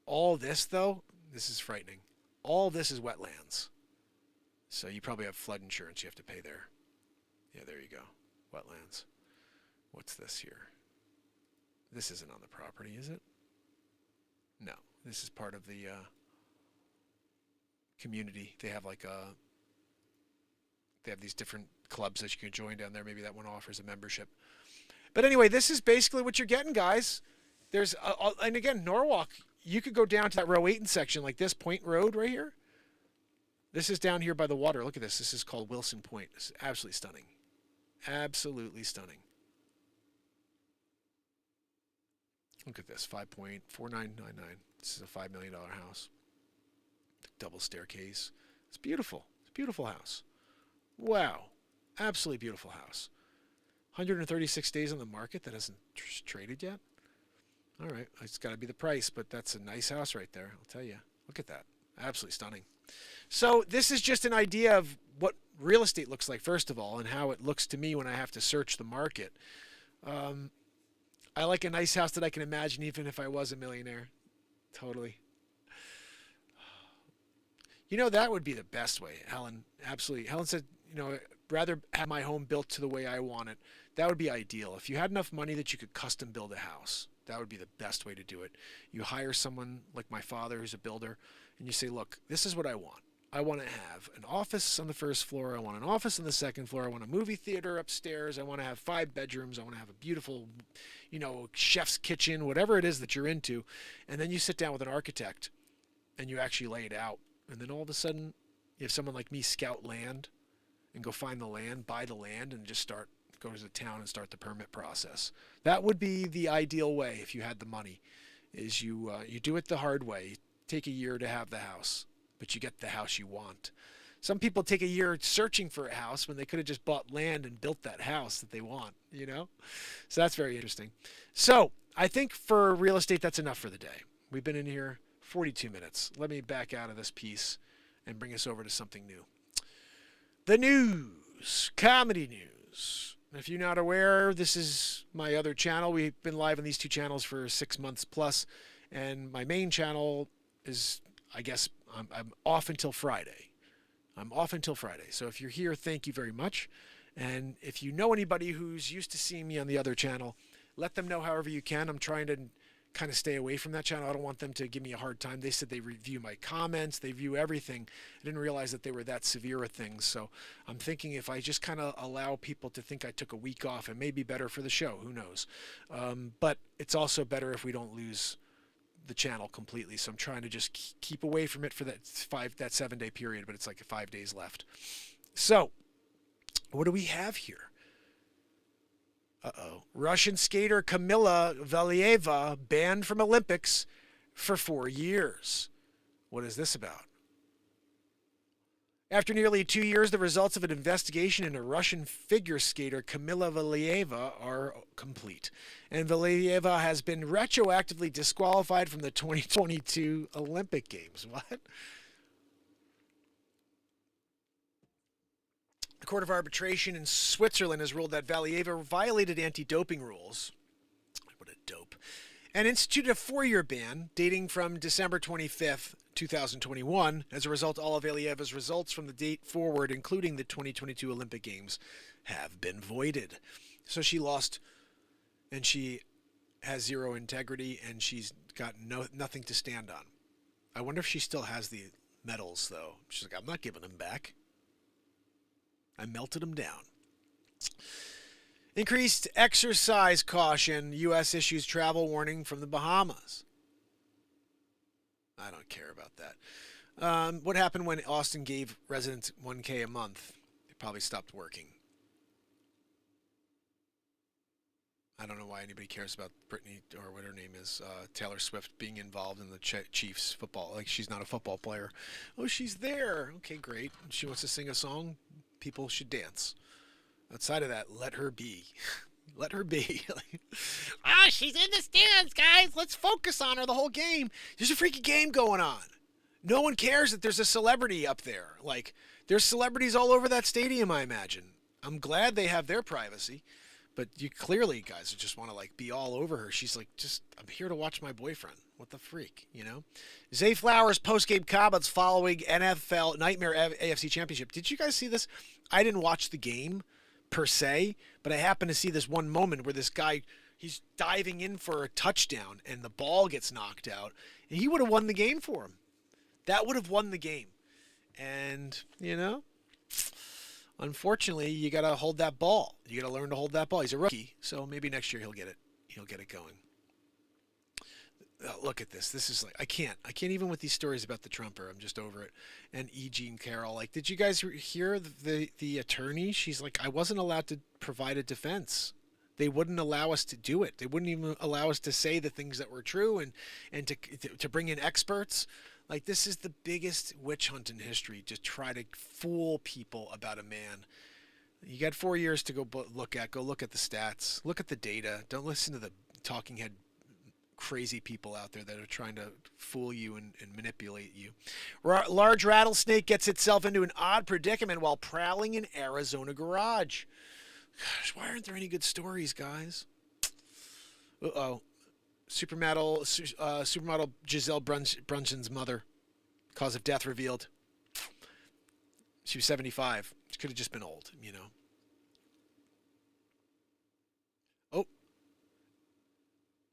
Speaker 1: All this, though, this is frightening. All this is wetlands. So you probably have flood insurance you have to pay there. Yeah, there you go. Wetlands. What's this here? This isn't on the property, is it? No. This is part of the community. They have like they have these different clubs that you can join down there. Maybe that one offers a membership. But anyway, this is basically what you're getting, guys. There's and again, Norwalk, you could go down to that row 8 section like this Point Road right here. This is down here by the water. Look at this. This is called Wilson Point. This is absolutely stunning. Absolutely stunning. Look at this, 5.4999. This is a $5 million house. Double staircase. It's beautiful. It's a beautiful house. Wow. Absolutely beautiful house. 136 days on the market. That hasn't traded yet. All right. It's got to be the price, but that's a nice house right there. I'll tell you. Look at that. Absolutely stunning. So this is just an idea of what real estate looks like, first of all, and how it looks to me when I have to search the market. I like a nice house that I can imagine even if I was a millionaire. Totally. You know, that would be the best way, Helen. Absolutely. Helen said, you know, rather have my home built to the way I want it. That would be ideal. If you had enough money that you could custom build a house, that would be the best way to do it. You hire someone like my father who's a builder, and you say, look, this is what I want. I want to have an office on the first floor. I want an office on the second floor. I want a movie theater upstairs. I want to have 5 bedrooms. I want to have a beautiful, you know, chef's kitchen, whatever it is that you're into. And then you sit down with an architect and you actually lay it out. And then all of a sudden, you have someone like me scout land and go find the land, buy the land, and just go to the town and start the permit process. That would be the ideal way if you had the money, is you do it the hard way. Take a year to have the house, but you get the house you want. Some people take a year searching for a house when they could have just bought land and built that house that they want, you know? So that's very interesting. So I think for real estate, that's enough for the day. We've been in here 42 minutes. Let me back out of this piece and bring us over to something new. The news, comedy news. If you're not aware, this is my other channel. We've been live on these 2 channels for 6 months plus, and my main channel is, I guess, I'm off until Friday. I'm off until Friday. So if you're here, thank you very much. And if you know anybody who's used to seeing me on the other channel, let them know however you can. I'm trying to kind of stay away from that channel. I don't want them to give me a hard time. They said they review my comments, they view everything. I didn't realize that they were that severe with things. So I'm thinking if I just kind of allow people to think I took a week off, it may be better for the show. Who knows? But it's also better if we don't lose the channel completely. So I'm trying to just keep away from it for that 7-day period, but it's like 5 days left. So what do we have here? Russian skater Kamila Valieva banned from Olympics for 4 years. What is this about? After nearly 2 years, the results of an investigation into Russian figure skater Kamila Valieva are complete. And Valieva has been retroactively disqualified from the 2022 Olympic Games. What? The Court of Arbitration in Switzerland has ruled that Valieva violated anti-doping rules. What a dope. And instituted a 4-year ban dating from December 25th, 2021. As a result, all of Valieva's results from the date forward, including the 2022 Olympic Games, have been voided. So she lost, and she has zero integrity, and she's got nothing to stand on. I wonder if she still has the medals, though. She's like, I'm not giving them back. I melted them down. Increased exercise caution. U.S. issues travel warning from the Bahamas. I don't care about that. What happened when Austin gave residents $1K a month? They Probably stopped working. I don't know why anybody cares about Britney or what her name is, Taylor Swift being involved in the Chiefs football. Like, she's not a football player. Oh, she's there. Okay, great. She wants to sing a song. People should dance. Outside of that, let her be. Let her be. She's in the stands, guys. Let's focus on her the whole game. There's a freaking game going on. No one cares that there's a celebrity up there. Like, there's celebrities all over that stadium, I imagine. I'm glad they have their privacy. But you clearly, guys, just want to, like, be all over her. She's like, I'm here to watch my boyfriend. What the freak, you know? Zay Flowers post-game comments following NFL Nightmare AFC Championship. Did you guys see this? I didn't watch the game, per se, but I happened to see this one moment where this guy, he's diving in for a touchdown, and the ball gets knocked out. And he would have won the game for him. That would have won the game. And, you know, unfortunately, you got to hold that ball. You got to learn to hold that ball. He's a rookie, so maybe next year he'll get it. He'll get it going. Look at this. This is like, I can't even with these stories about the Trumper. I'm just over it. And E. Jean Carroll, like, did you guys hear the attorney? She's like, I wasn't allowed to provide a defense. They wouldn't allow us to do it. They wouldn't even allow us to say the things that were true and to bring in experts. Like, this is the biggest witch hunt in history, to try to fool people about a man. You got 4 years to go look at the stats, look at the data. Don't listen to the talking head crazy people out there that are trying to fool you and manipulate you. Large rattlesnake gets itself into an odd predicament while prowling in Arizona garage. Gosh, why aren't there any good stories, guys? Uh-oh. Supermodel Giselle Brunson's mother. Cause of death revealed. She was 75. She could have just been old, you know. Oh.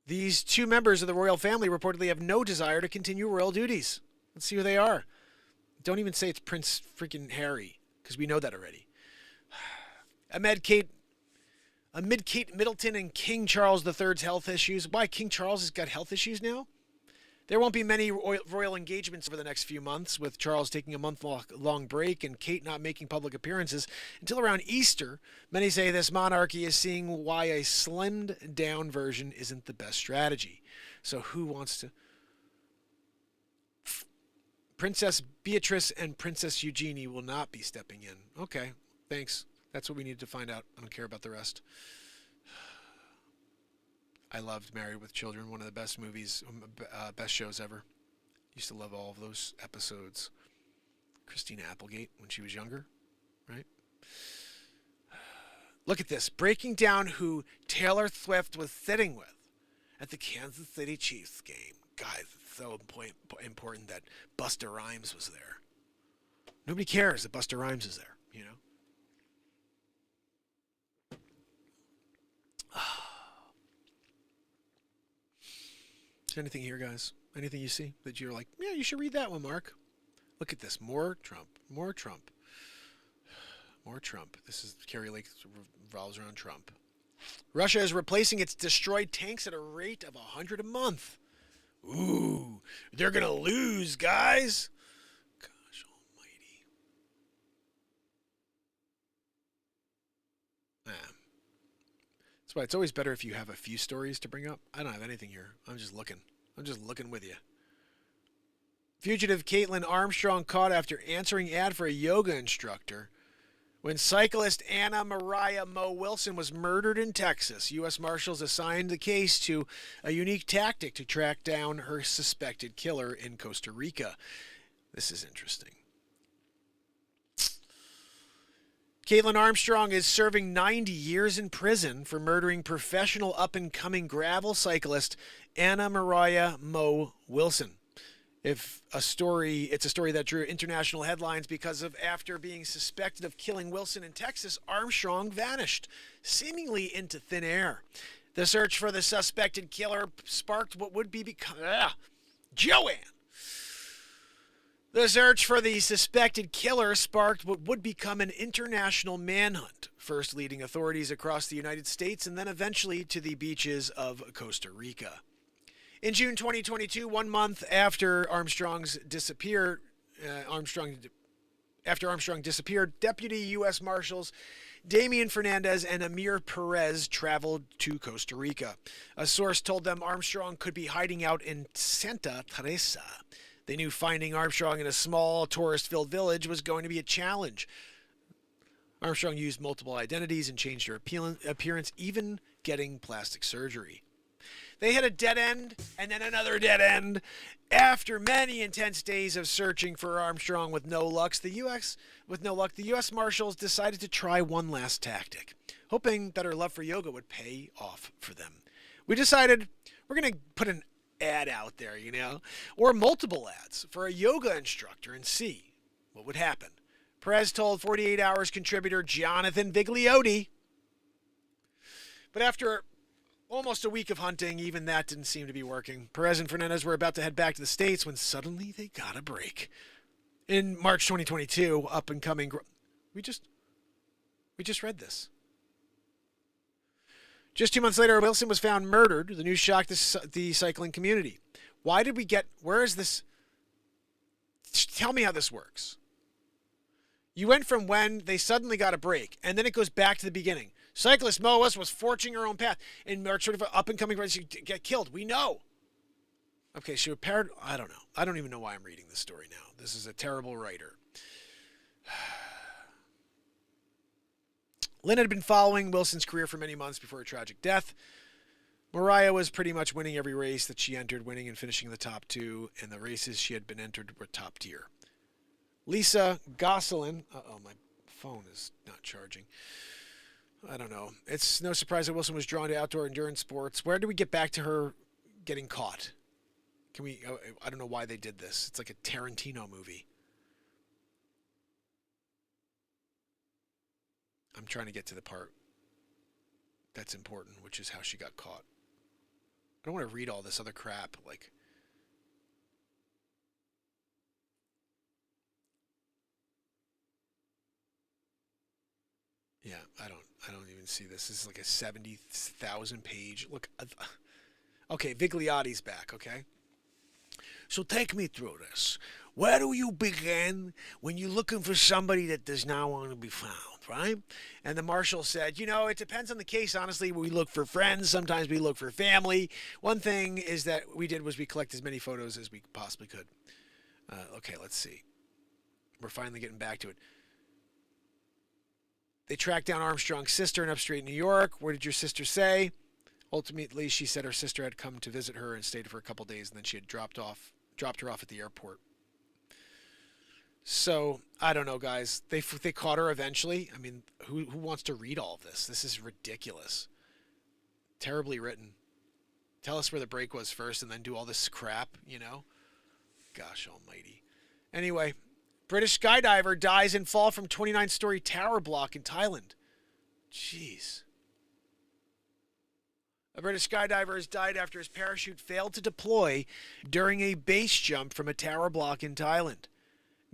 Speaker 1: These two members of the royal family reportedly have no desire to continue royal duties. Let's see who they are. Don't even say it's Prince freaking Harry, because we know that already. Amid Kate Middleton and King Charles III's health issues. Why? King Charles has got health issues now? There won't be many royal engagements over the next few months, with Charles taking a month-long break and Kate not making public appearances until around Easter. Many say this monarchy is seeing why a slimmed-down version isn't the best strategy. So who wants to... Princess Beatrice and Princess Eugenie will not be stepping in. Okay, thanks. That's what we needed to find out. I don't care about the rest. I loved Married with Children, one of the best movies, best shows ever. Used to love all of those episodes. Christina Applegate when she was younger, right? Look at this. Breaking down who Taylor Swift was sitting with at the Kansas City Chiefs game. Guys, it's so important that Busta Rhymes was there. Nobody cares that Busta Rhymes is there, you know? Is there anything here, guys? Anything you see that you're like, yeah, you should read that one, Mark? Look at this. More Trump. More Trump. More Trump. This is Carrie Lake revolves around Trump. Russia is replacing its destroyed tanks at a rate of 100 a month. Ooh, they're going to lose, guys. Gosh almighty. That's why it's always better if you have a few stories to bring up. I don't have anything here. I'm just looking with you. Fugitive Caitlin Armstrong caught after answering ad for a yoga instructor. When cyclist Anna Mariah Mo Wilson was murdered in Texas, U.S. Marshals assigned the case to a unique tactic to track down her suspected killer in Costa Rica. This is interesting. Caitlin Armstrong is serving 90 years in prison for murdering professional up-and-coming gravel cyclist Anna Mariah Mo Wilson. It's a story that drew international headlines because of after being suspected of killing Wilson in Texas, Armstrong vanished, seemingly into thin air. The search for the suspected killer sparked what would become Joanne. The search for the suspected killer sparked what would become an international manhunt, first leading authorities across the United States and then eventually to the beaches of Costa Rica. In June 2022, 1 month after Armstrong's disappear, Armstrong After Armstrong disappeared, Deputy U.S. Marshals Damian Fernandez and Amir Perez traveled to Costa Rica. A source told them Armstrong could be hiding out in Santa Teresa. They knew finding Armstrong in a small, tourist-filled village was going to be a challenge. Armstrong used multiple identities and changed her appearance, even getting plastic surgery. They hit a dead end, and then another dead end. After many intense days of searching for Armstrong with no luck, the U.S. Marshals decided to try one last tactic, hoping that her love for yoga would pay off for them. We decided we're going to put an ad out there, or multiple ads for a yoga instructor and see what would happen. Perez told 48 Hours contributor Jonathan Vigliotti. But after almost a week of hunting, even that didn't seem to be working. Perez and Fernandez were about to head back to the States when suddenly they got a break. In March 2022, up-and-coming... We just read this. Just 2 months later, Wilson was found murdered. The news shocked the cycling community. Where is this? Tell me how this works. You went from when they suddenly got a break, and then it goes back to the beginning. Cyclist Moas was forging her own path. In March, sort of up-and-coming, she get killed. We know. Okay, she repaired... I don't know. I don't even know why I'm reading this story now. This is a terrible writer. Lynn had been following Wilson's career for many months before her tragic death. Mariah was pretty much winning every race that she entered, winning and finishing in the top two, and the races she had been entered were top tier. Lisa Gosselin... Uh-oh, my phone is not charging. I don't know. It's no surprise that Wilson was drawn to outdoor endurance sports. Where do we get back to her getting caught? I don't know why they did this. It's like a Tarantino movie. I'm trying to get to the part that's important, which is how she got caught. I don't want to read all this other crap. Yeah, I don't even see this. This is like a 70,000 page. Look, okay, Vigliotti's back, okay? So take me through this. Where do you begin when you're looking for somebody that does not want to be found, right? And the marshal said, it depends on the case. Honestly, we look for friends. Sometimes we look for family. One thing is that we did was we collect as many photos as we possibly could. Okay, let's see. We're finally getting back to it. They tracked down Armstrong's sister in upstate New York. What did your sister say? Ultimately, she said her sister had come to visit her and stayed for a couple days, and then she had dropped her off at the airport. So, I don't know, guys. They caught her eventually. I mean, who wants to read all of this? This is ridiculous. Terribly written. Tell us where the break was first and then do all this crap, Gosh almighty. Anyway, British skydiver dies in fall from 29-story tower block in Thailand. Jeez. A British skydiver has died after his parachute failed to deploy during a base jump from a tower block in Thailand.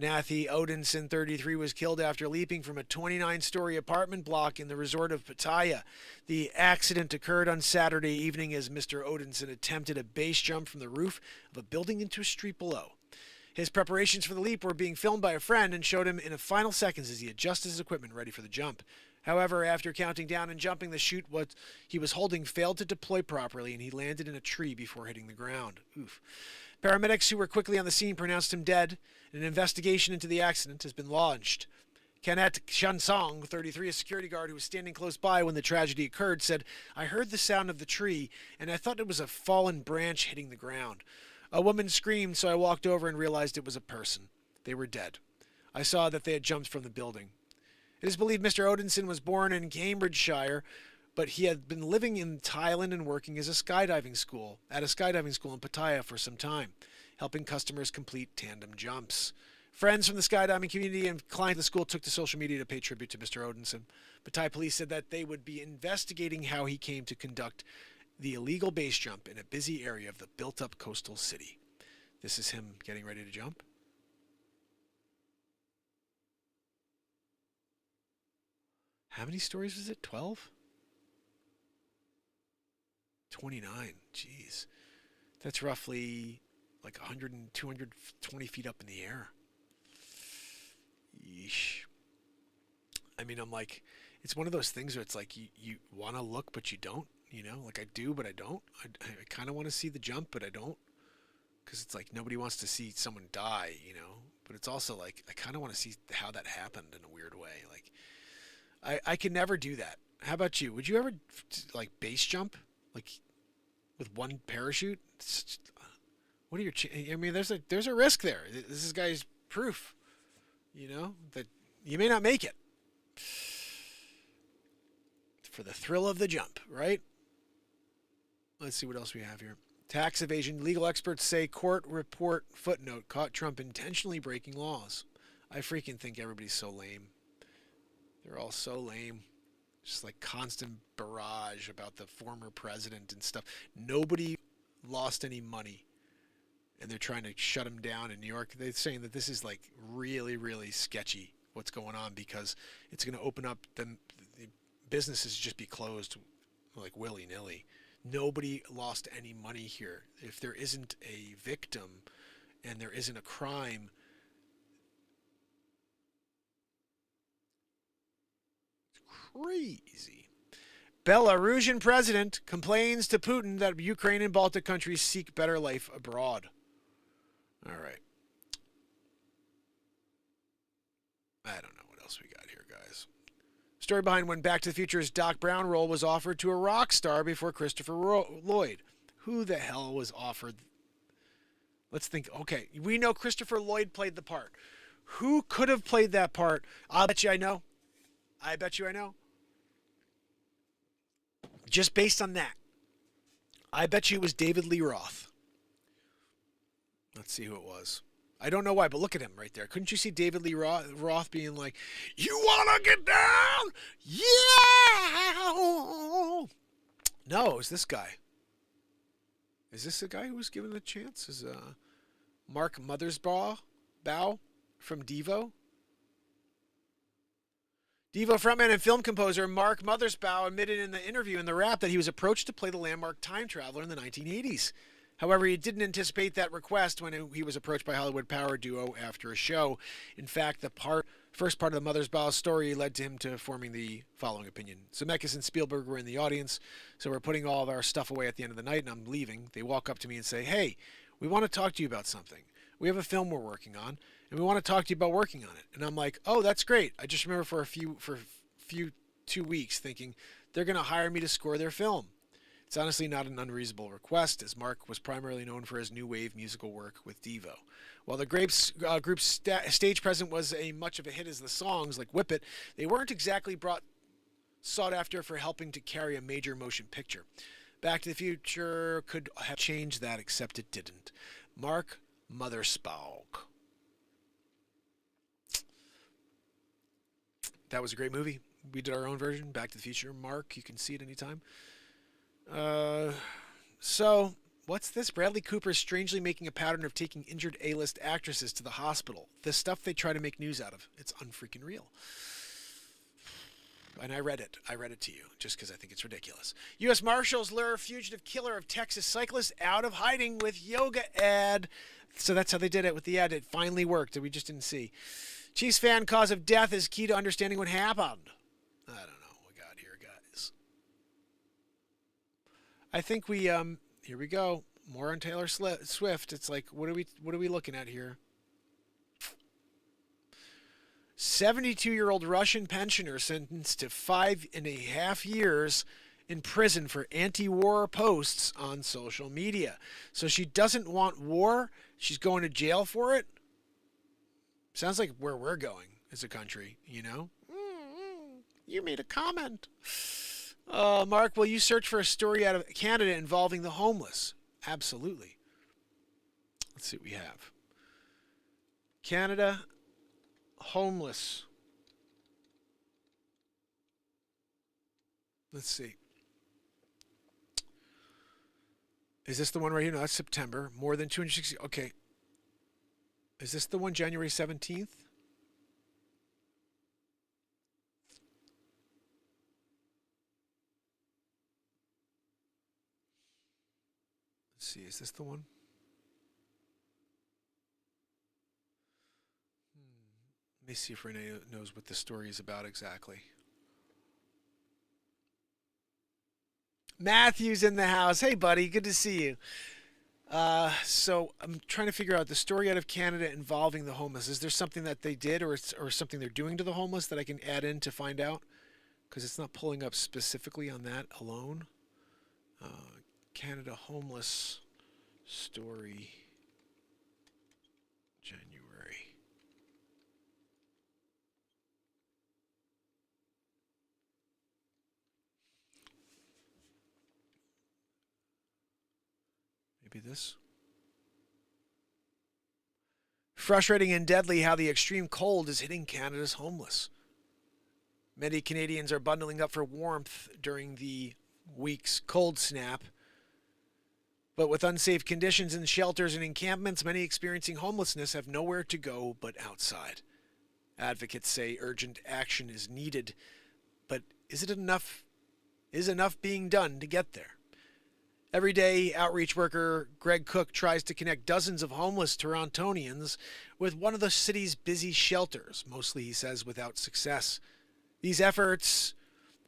Speaker 1: Nathi Odinson, 33, was killed after leaping from a 29-story apartment block in the resort of Pattaya. The accident occurred on Saturday evening as Mr. Odinson attempted a base jump from the roof of a building into a street below. His preparations for the leap were being filmed by a friend and showed him in the final seconds as he adjusted his equipment ready for the jump. However, after counting down and jumping, the chute what he was holding failed to deploy properly, and he landed in a tree before hitting the ground. Oof. Paramedics who were quickly on the scene pronounced him dead, and an investigation into the accident has been launched. Kenneth Chansong, 33, a security guard who was standing close by when the tragedy occurred, said, "I heard the sound of the tree, and I thought it was a fallen branch hitting the ground. A woman screamed, so I walked over and realized it was a person. They were dead. I saw that they had jumped from the building." It is believed Mr. Odinson was born in Cambridgeshire, but he had been living in Thailand and working at a skydiving school in Pattaya for some time, helping customers complete tandem jumps. Friends from the skydiving community and clients of the school took to social media to pay tribute to Mr. Odinson. Pattaya police said that they would be investigating how he came to conduct the illegal base jump in a busy area of the built-up coastal city. This is him getting ready to jump. How many stories was it? 12? 29. Jeez. That's roughly like 100 and 220 feet up in the air. Yeesh. I mean, I'm like, it's one of those things where it's like you want to look, but you don't. You know, like I do, but I don't. I kind of want to see the jump, but I don't. Because it's like nobody wants to see someone die, you know. But it's also like I kind of want to see how that happened in a weird way. Like I can never do that. How about you? Would you ever like base jump, like with one parachute? What are your? I mean, there's a risk there. This guy's proof, you know, that you may not make it for the thrill of the jump, right? Let's see what else we have here. Tax evasion. Legal experts say court report footnote caught Trump intentionally breaking laws. I freaking think everybody's so lame. They're all so lame. Just like constant barrage about the former president and stuff. Nobody lost any money. And they're trying to shut him down in New York. They're saying that this is like really, really sketchy what's going on because it's going to open up the businesses just be closed like willy-nilly. Nobody lost any money here. If there isn't a victim and there isn't a crime, it's crazy. Belarusian president complains to Putin that Ukraine and Baltic countries seek better life abroad. All right. I don't know what else we got here, guys. Story behind when Back to the Future's Doc Brown role was offered to a rock star before Christopher Lloyd. Who the hell was offered? Let's think. Okay, we know Christopher Lloyd played the part. Who could have played that part? I'll bet you I know. I bet you I know. Just based on that. I bet you it was David Lee Roth. Let's see who it was. I don't know why, but look at him right there. Couldn't you see David Lee Roth being like, "You want to get down? Yeah!" No, it was this guy. Is this the guy who was given the chance? Is Mark Mothersbaugh from Devo? Devo frontman and film composer Mark Mothersbaugh admitted in the interview in the Wrap that he was approached to play the landmark Time Traveler in the 1980s. However, he didn't anticipate that request when he was approached by Hollywood power duo after a show. In fact, the first part of the Mothersbaugh story led to him to forming the following opinion. Zemeckis and Spielberg were in the audience, so we're putting all of our stuff away at the end of the night, and I'm leaving. They walk up to me and say, "Hey, we want to talk to you about something. We have a film we're working on, and we want to talk to you about working on it." And I'm like, "Oh, that's great." I just remember for a few 2 weeks thinking they're going to hire me to score their film. It's honestly not an unreasonable request, as Mark was primarily known for his new wave musical work with Devo. While the group's stage presence was much of a hit as the songs, like Whip It, they weren't exactly sought after for helping to carry a major motion picture. Back to the Future could have changed that, except it didn't. Mark Mothersbaugh. That was a great movie. We did our own version, Back to the Future. Mark, you can see it anytime. So, what's this? Bradley Cooper is strangely making a pattern of taking injured A-list actresses to the hospital. The stuff they try to make news out of. It's unfreaking real. And I read it. I read it to you, just because I think it's ridiculous. U.S. Marshals lure fugitive killer of Texas cyclist out of hiding with yoga ad. So that's how they did it with the ad. It finally worked, and we just didn't see. Chiefs fan cause of death is key to understanding what happened. I don't know what we got here, guys. I think we here we go. More on Taylor Swift. It's like, what are we looking at here? 72-year-old Russian pensioner sentenced to 5.5 years in prison for anti-war posts on social media. So she doesn't want war. She's going to jail for it. Sounds like where we're going as a country, you know? You made a comment. Mark, will you search for a story out of Canada involving the homeless? Absolutely. Let's see what we have. Canada, homeless. Let's see. Is this the one right here? No, that's September. More than 260. Okay. Is this the one January 17th? Let's see. Is this the one? Let me see if Renee knows what the story is about exactly. Matthew's in the house. Hey, buddy. Good to see you. So I'm trying to figure out the story out of Canada involving the homeless. Is there something that they did or something they're doing to the homeless that I can add in to find out? Because it's not pulling up specifically on that alone. Canada homeless story, January. Maybe this. Frustrating and deadly how the extreme cold is hitting Canada's homeless. Many Canadians are bundling up for warmth during the week's cold snap. But with unsafe conditions in shelters and encampments, many experiencing homelessness have nowhere to go but outside. Advocates say urgent action is needed, but is it enough? Is enough being done to get there? Everyday outreach worker Greg Cook tries to connect dozens of homeless Torontonians with one of the city's busy shelters, mostly, he says, without success. These efforts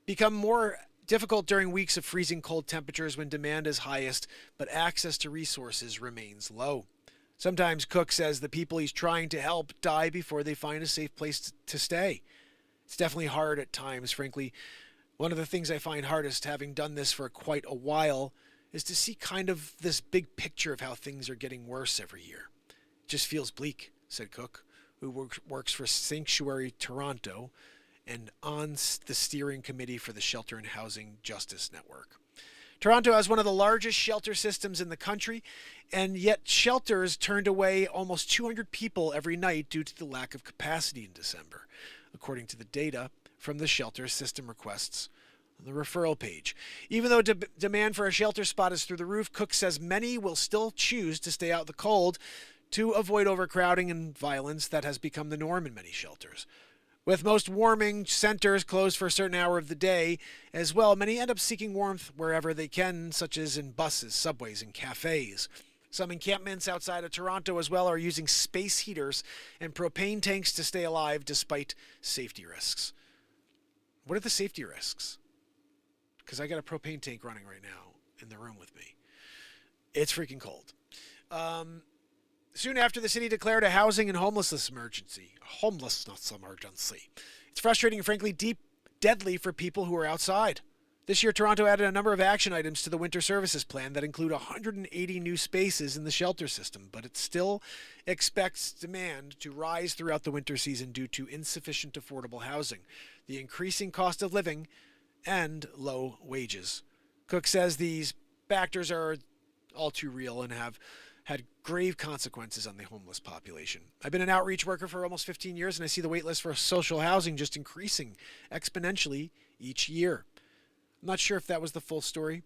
Speaker 1: become more difficult during weeks of freezing cold temperatures when demand is highest, but access to resources remains low. Sometimes Cook says the people he's trying to help die before they find a safe place to stay. It's definitely hard at times, frankly. One of the things I find hardest, having done this for quite a while, is to see kind of this big picture of how things are getting worse every year. It just feels bleak, said Cook, who works for Sanctuary Toronto and on the steering committee for the Shelter and Housing Justice Network. Toronto has one of the largest shelter systems in the country, and yet shelters turned away almost 200 people every night due to the lack of capacity in December, according to the data from the shelter system requests on the referral page. Even though demand for a shelter spot is through the roof, Cook says many will still choose to stay out in the cold to avoid overcrowding and violence that has become the norm in many shelters. With most warming centers closed for a certain hour of the day as well, many end up seeking warmth wherever they can, such as in buses, subways, and cafes. Some encampments outside of Toronto as well are using space heaters and propane tanks to stay alive despite safety risks. What are the safety risks? Because I got a propane tank running right now in the room with me. It's freaking cold. Soon after, the city declared a housing and homelessness emergency. It's frustrating and frankly deadly for people who are outside. This year, Toronto added a number of action items to the winter services plan that include 180 new spaces in the shelter system, but it still expects demand to rise throughout the winter season due to insufficient affordable housing, the increasing cost of living, and low wages. Cook says these factors are all too real and have had grave consequences on the homeless population. I've been an outreach worker for almost 15 years, and I see the wait list for social housing just increasing exponentially each year. I'm not sure if that was the full story.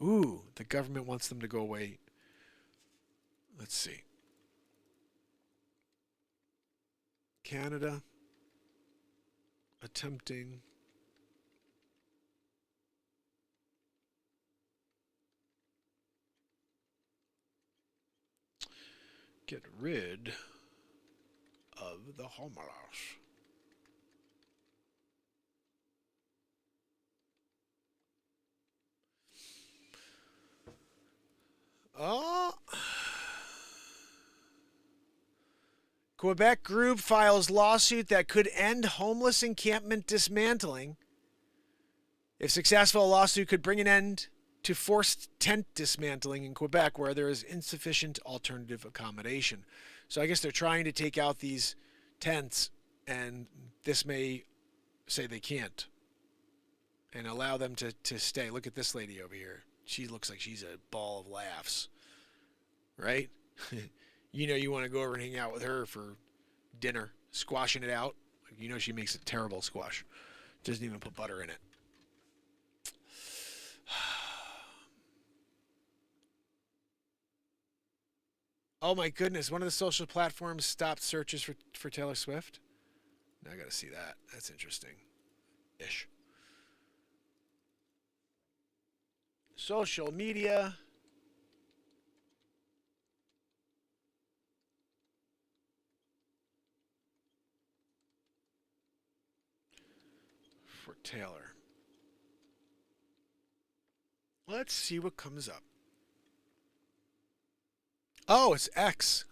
Speaker 1: Ooh, the government wants them to go away. Let's see. Canada attempting get rid of the homeless. Quebec group files lawsuit that could end homeless encampment dismantling. If successful, a lawsuit could bring an end to forced tent dismantling in Quebec, where there is insufficient alternative accommodation. So I guess they're trying to take out these tents, and this may say they can't and allow them to stay. Look at this lady over here. She looks like she's a ball of laughs, right? You know you want to go over and hang out with her for dinner, squashing it out. You know she makes a terrible squash. Doesn't even put butter in it. Oh my goodness, one of the social platforms stopped searches for Taylor Swift. Now I gotta see that. That's interesting. Ish. Social media. for Taylor. Let's see what comes up. Oh, it's X.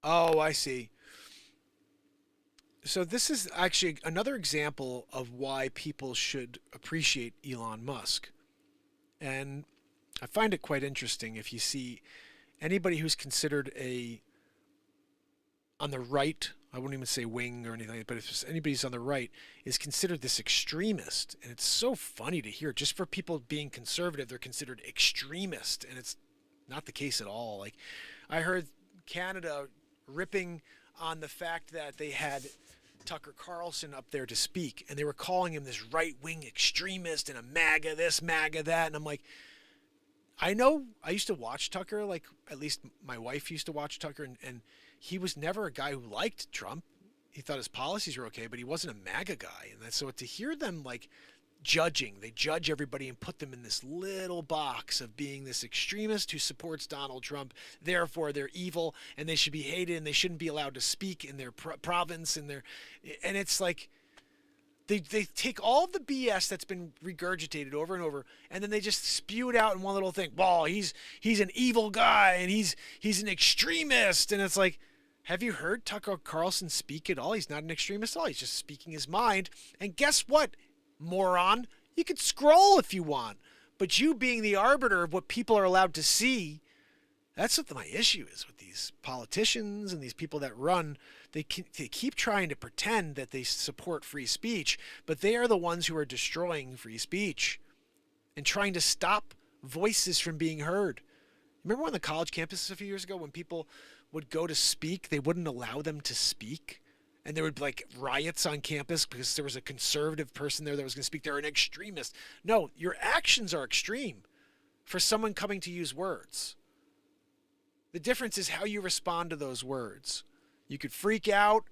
Speaker 1: Oh, I see. So this is actually another example of why people should appreciate Elon Musk. And I find it quite interesting if you see anybody who's considered on the right, I wouldn't even say wing or anything, but if anybody's on the right, is considered this extremist. And it's so funny to hear. Just for people being conservative, they're considered extremist. And it's not the case at all. Like, I heard Canada ripping on the fact that they had Tucker Carlson up there to speak, and they were calling him this right-wing extremist and a MAGA this, MAGA that. And I'm like, I know I used to watch Tucker, like at least my wife used to watch Tucker, and he was never a guy who liked Trump. He thought his policies were okay, but he wasn't a MAGA guy. And so to hear them like they judge everybody and put them in this little box of being this extremist who supports Donald Trump. Therefore, they're evil and they should be hated and they shouldn't be allowed to speak in their province. And it's like they take all of the BS that's been regurgitated over and over, and then they just spew it out in one little thing. Well, he's an evil guy and he's an extremist. And it's like, have you heard Tucker Carlson speak at all? He's not an extremist at all. He's just speaking his mind. And guess what, moron? You could scroll if you want. But you being the arbiter of what people are allowed to see, that's what my issue is with these politicians and these people that run. They keep trying to pretend that they support free speech, but they are the ones who are destroying free speech and trying to stop voices from being heard. Remember on the college campuses a few years ago when people would go to speak, they wouldn't allow them to speak? And there would be like riots on campus because there was a conservative person there that was going to speak. They're an extremist. No, your actions are extreme for someone coming to use words. The difference is how you respond to those words. You could freak out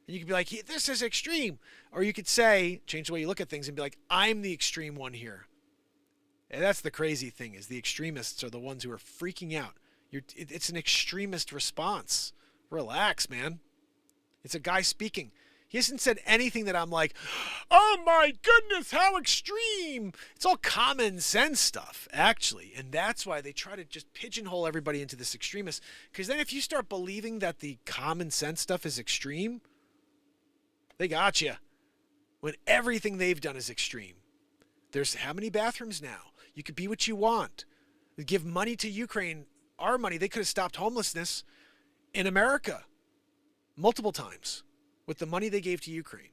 Speaker 1: and you could be like, this is extreme. Or you could say, change the way you look at things and be like, I'm the extreme one here. And that's the crazy thing, is the extremists are the ones who are freaking out. It's an extremist response. Relax, man. It's a guy speaking. He hasn't said anything that I'm like, oh my goodness, how extreme. It's all common sense stuff, actually. And that's why they try to just pigeonhole everybody into this extremist. Because then if you start believing that the common sense stuff is extreme, they got you. When everything they've done is extreme. There's how many bathrooms now? You could be what you want. Give money to Ukraine, our money. They could have stopped homelessness in America multiple times with the money they gave to Ukraine.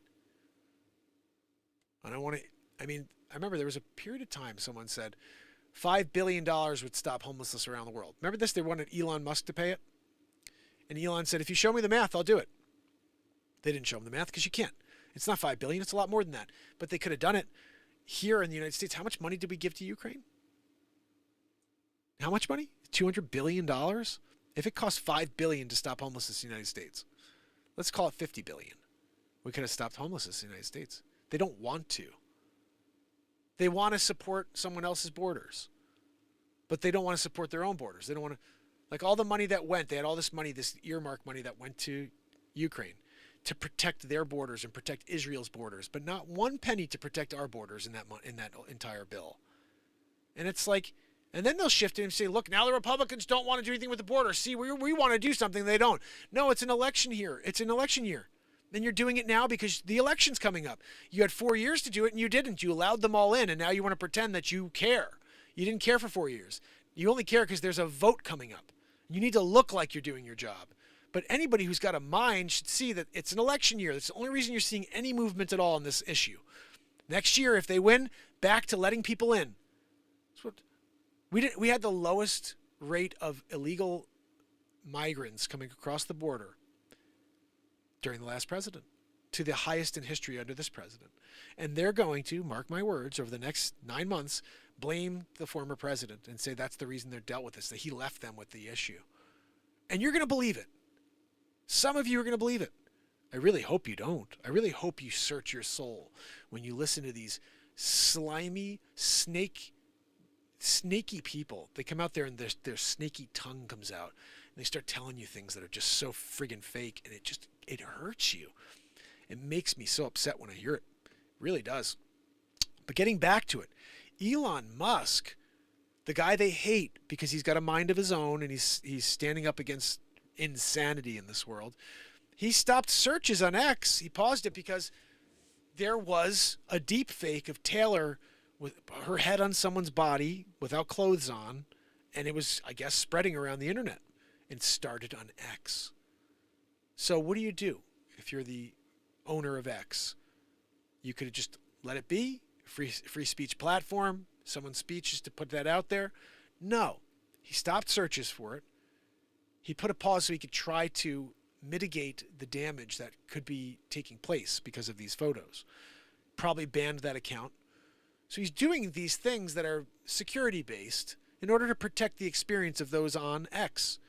Speaker 1: I remember there was a period of time someone said $5 billion would stop homelessness around the world. Remember this? They wanted Elon Musk to pay it. And Elon said, if you show me the math, I'll do it. They didn't show him the math because you can't. It's not $5 billion. It's a lot more than that. But they could have done it here in the United States. How much money did we give to Ukraine? How much money? $200 billion? If it cost $5 billion to stop homelessness in the United States, let's call it $50 billion. We could have stopped homelessness in the United States. They don't want to. They want to support someone else's borders, but they don't want to support their own borders. They don't want to, like all the money that went, they had all this money, this earmark money that went to Ukraine to protect their borders and protect Israel's borders, but not one penny to protect our borders in that entire bill. And it's like, and then they'll shift it and say, look, now the Republicans don't want to do anything with the border. See, we want to do something. They don't. No, it's an election here. It's an election year. And you're doing it now because the election's coming up. You had 4 years to do it and you didn't. You allowed them all in, and now you want to pretend that you care. You didn't care for 4 years. You only care because there's a vote coming up. You need to look like you're doing your job. But anybody who's got a mind should see that it's an election year. That's the only reason you're seeing any movement at all on this issue. Next year, if they win, back to letting people in. That's what we had the lowest rate of illegal migrants coming across the border during the last president, to the highest in history under this president. And they're going to, mark my words, over the next 9 months, blame the former president and say that's the reason they're dealt with this, that he left them with the issue. And you're going to believe it. Some of you are going to believe it. I really hope you don't. I really hope you search your soul when you listen to these slimy, snaky people. They come out there and their snaky tongue comes out and they start telling you things that are just so friggin' fake, and it hurts you. It makes me so upset when I hear it. It really does. But getting back to it, Elon Musk, the guy they hate because he's got a mind of his own and he's standing up against insanity in this world, he stopped searches on X. He paused it because there was a deep fake of Taylor with her head on someone's body without clothes on, and it was, I guess, spreading around the internet. And started on X. So what do you do if you're the owner of X? You could have just let it be, free speech platform, someone's speech is to put that out there. No, he stopped searches for it. He put a pause so he could try to mitigate the damage that could be taking place because of these photos. Probably banned that account. So he's doing these things that are security based in order to protect the experience of those on X.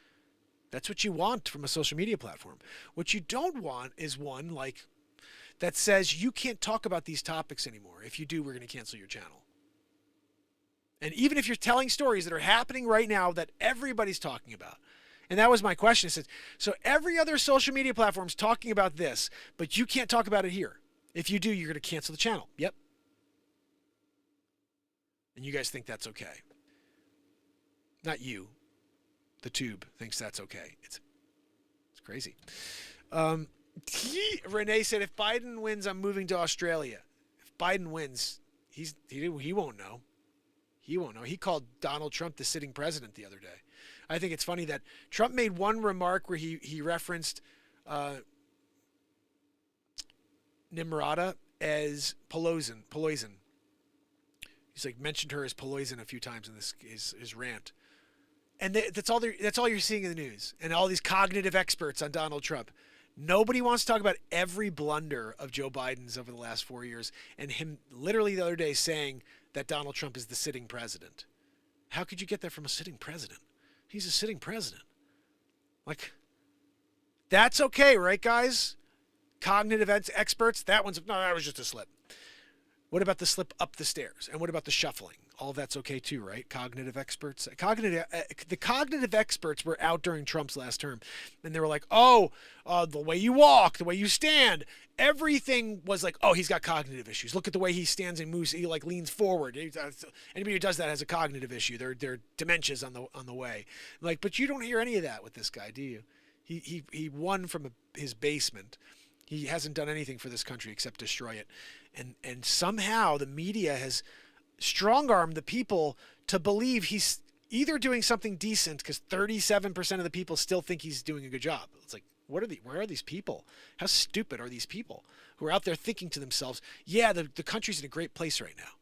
Speaker 1: That's what you want from a social media platform. What you don't want is one like that says you can't talk about these topics anymore. If you do, we're going to cancel your channel. And even if you're telling stories that are happening right now that everybody's talking about. And that was my question. It says, so every other social media platform is talking about this, but you can't talk about it here. If you do, you're going to cancel the channel. Yep. And you guys think that's okay. Not you. The tube thinks that's okay. It's crazy. Renee said, if Biden wins, I'm moving to Australia. If Biden wins, he won't know. He won't know. He called Donald Trump the sitting president the other day. I think it's funny that Trump made one remark where he referenced Nimrata as Pelosi. He's like mentioned her as Pelosi a few times in his rant. And that's all you're seeing in the news. And all these cognitive experts on Donald Trump. Nobody wants to talk about every blunder of Joe Biden's over the last 4 years. And him literally the other day saying that Donald Trump is the sitting president. How could you get that from a sitting president? He's a sitting president. Like, that's okay, right, guys? Cognitive experts, that was just a slip. What about the slip up the stairs? And what about the shuffling? All of that's okay too, right? Cognitive experts. The cognitive experts were out during Trump's last term, and they were like, the way you walk, the way you stand, everything was like, he's got cognitive issues. Look at the way he stands and moves. He like leans forward. Anybody who does that has a cognitive issue. They're dementias on the way. Like, but you don't hear any of that with this guy, do you? He won from his basement. He hasn't done anything for this country except destroy it. And somehow the media has strong-armed the people to believe he's either doing something decent because 37% of the people still think he's doing a good job. It's like, where are these people? How stupid are these people who are out there thinking to themselves, yeah, the country's in a great place right now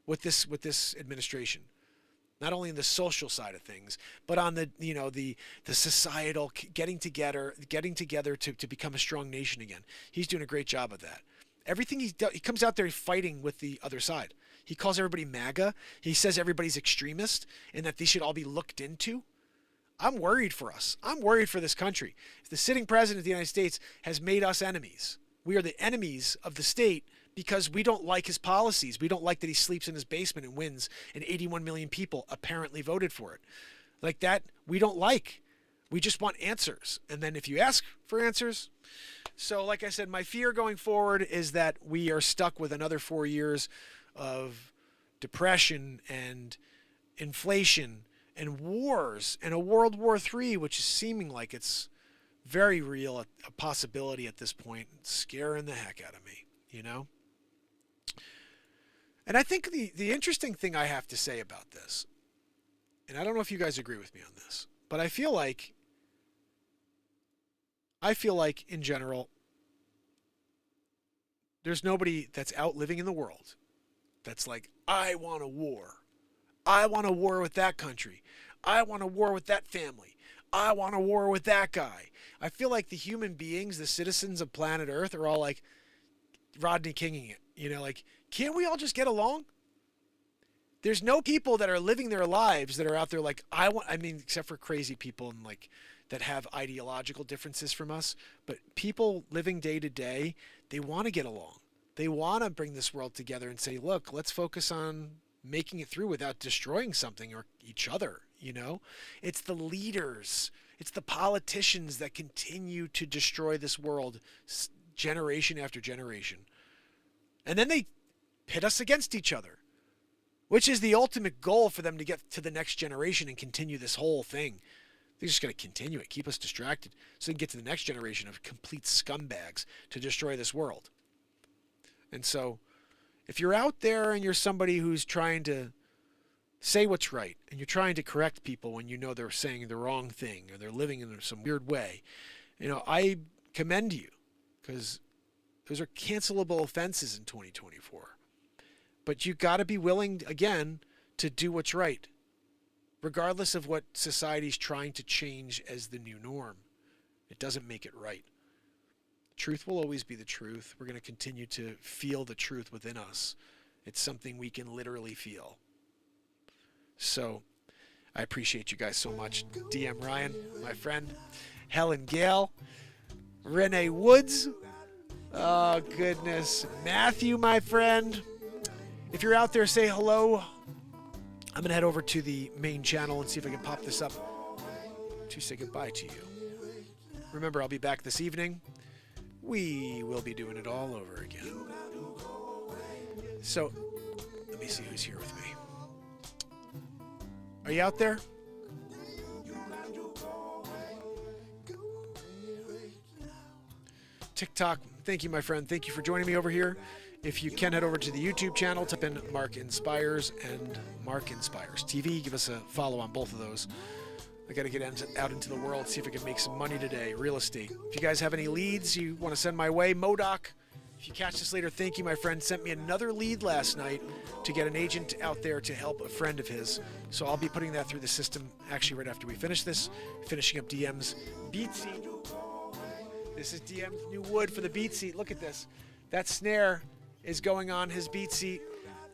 Speaker 1: with this administration. Not only in the social side of things, but on the societal getting together to become a strong nation again. He's doing a great job of that. Everything he comes out there fighting with the other side. He calls everybody MAGA. He says everybody's extremist and that they should all be looked into. I'm worried for us. I'm worried for this country. The sitting president of the United States has made us enemies. We are the enemies of the state because we don't like his policies. We don't like that he sleeps in his basement and wins, and 81 million people apparently voted for it. Like that, we don't like. We just want answers. And then if you ask for answers. So like I said, my fear going forward is that we are stuck with another 4 years of depression and inflation and wars and a World War III, which is seeming like it's very real, a possibility at this point. It's scaring the heck out of me, you know? And I think the interesting thing I have to say about this, and I don't know if you guys agree with me on this, but I feel like in general, there's nobody that's out living in the world that's like, I want a war. I want a war with that country. I want a war with that family. I want a war with that guy. I feel like the human beings, the citizens of planet Earth, are all like Rodney Kinging it. You know, like, can't we all just get along? There's no people that are living their lives that are out there like, except for crazy people and like that have ideological differences from us. But people living day to day, they want to get along. They want to bring this world together and say, look, let's focus on making it through without destroying something or each other, you know? It's the leaders, it's the politicians that continue to destroy this world generation after generation. And then they pit us against each other, which is the ultimate goal for them to get to the next generation and continue this whole thing. They're just going to continue it, keep us distracted, so they can get to the next generation of complete scumbags to destroy this world. And so, if you're out there and you're somebody who's trying to say what's right, and you're trying to correct people when you know they're saying the wrong thing, or they're living in some weird way, I commend you, because those are cancelable offenses in 2024. But you got to be willing, again, to do what's right, regardless of what society's trying to change as the new norm. It doesn't make it right. Truth will always be the truth. We're going to continue to feel the truth within us. It's something we can literally feel. So I appreciate you guys so much. DM Ryan, my friend, Helen Gale, Renee Woods, oh goodness, Matthew, my friend. If you're out there, say hello. I'm going to head over to the main channel and see if I can pop this up to say goodbye to you. Remember, I'll be back this evening. We will be doing it all over again. So, let me see who's here with me. Are you out there? TikTok, thank you, my friend. Thank you for joining me over here. If you can, head over to the YouTube channel, type in Mark Inspires and Mark Inspires TV. Give us a follow on both of those. I got to get out into the world, see if I can make some money today. Real estate. If you guys have any leads you want to send my way, Modoc, if you catch this later, thank you, my friend. Sent me another lead last night to get an agent out there to help a friend of his. So I'll be putting that through the system actually right after we finish this. Finishing up DM's BeatSeat. This is DM's new wood for the BeatSeat. Look at this. That snare is going on his BeatSeat,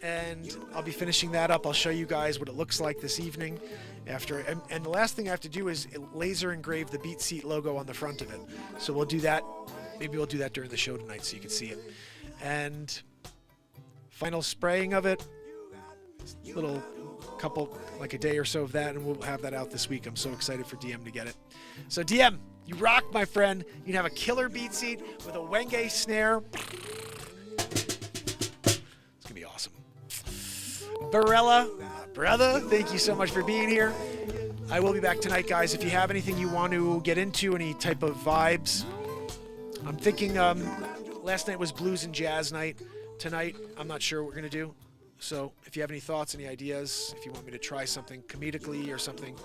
Speaker 1: and I'll be finishing that up. I'll show you guys what it looks like this evening after, and the last thing I have to do is laser engrave the BeatSeat logo on the front of it. So we'll do that. Maybe we'll do that during the show tonight so you can see it. And final spraying of it, little couple, like a day or so of that, and we'll have that out this week. I'm so excited for DM to get it. So DM, you rock, my friend. You can have a killer BeatSeat with a Wenge snare. Awesome. Barella, brother, thank you so much for being here. I will be back tonight, guys. If you have anything you want to get into, any type of vibes, I'm thinking last night was blues and jazz night. Tonight, I'm not sure what we're going to do. So if you have any thoughts, any ideas, if you want me to try something comedically or something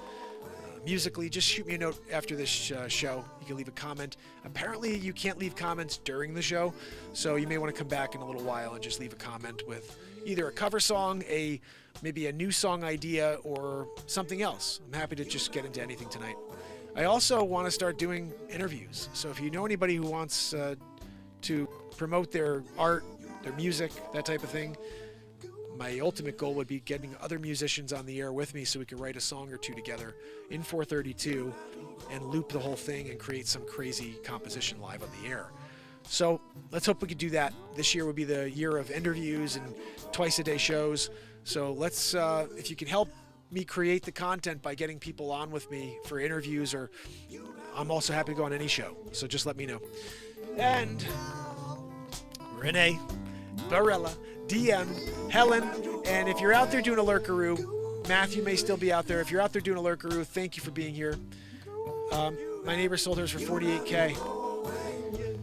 Speaker 1: musically, just shoot me a note after this show. You can leave a comment. Apparently, you can't leave comments during the show, so you may want to come back in a little while and just leave a comment with either a cover song, maybe a new song idea, or something else. I'm happy to just get into anything tonight. I also want to start doing interviews, so if you know anybody who wants to promote their art, their music, that type of thing, my ultimate goal would be getting other musicians on the air with me so we could write a song or two together in 432 and loop the whole thing and create some crazy composition live on the air. So let's hope we could do that. This year would be the year of interviews and twice-a-day shows. So let's, if you can help me create the content by getting people on with me for interviews, or I'm also happy to go on any show. So just let me know. And Renee, Barella, DM, Helen, and if you're out there doing a lurkaroo, Matthew may still be out there. If you're out there doing a lurkaroo, thank you for being here. My neighbor sold hers for $48K.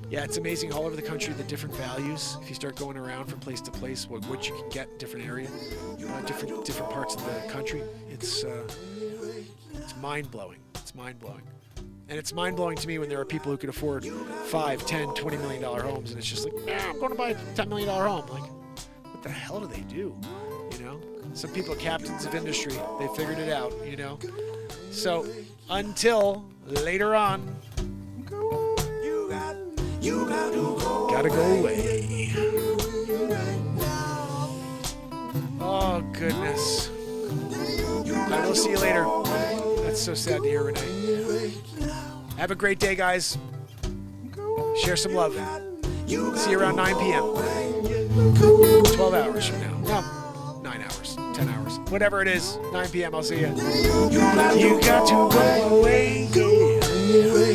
Speaker 1: Yeah, it's amazing all over the country, the different values. If you start going around from place to place, what you can get in different areas, different parts of the country, it's mind-blowing. It's mind-blowing. And it's mind-blowing to me when there are people who could afford $5, $10, $20 million homes, and it's just like, I'm going to buy a $10 million home. Like, what the hell do they do? You know? Some people are captains of industry. They figured it out, you know? So, until later on, gotta go away. Oh, goodness. I will see you later. That's so sad to hear, Renee. Have a great day, guys. Share some love. See you around 9 p.m. 12 hours from now. No, 9 hours, 10 hours. Whatever it is, 9 p.m. I'll see you. You got to go away.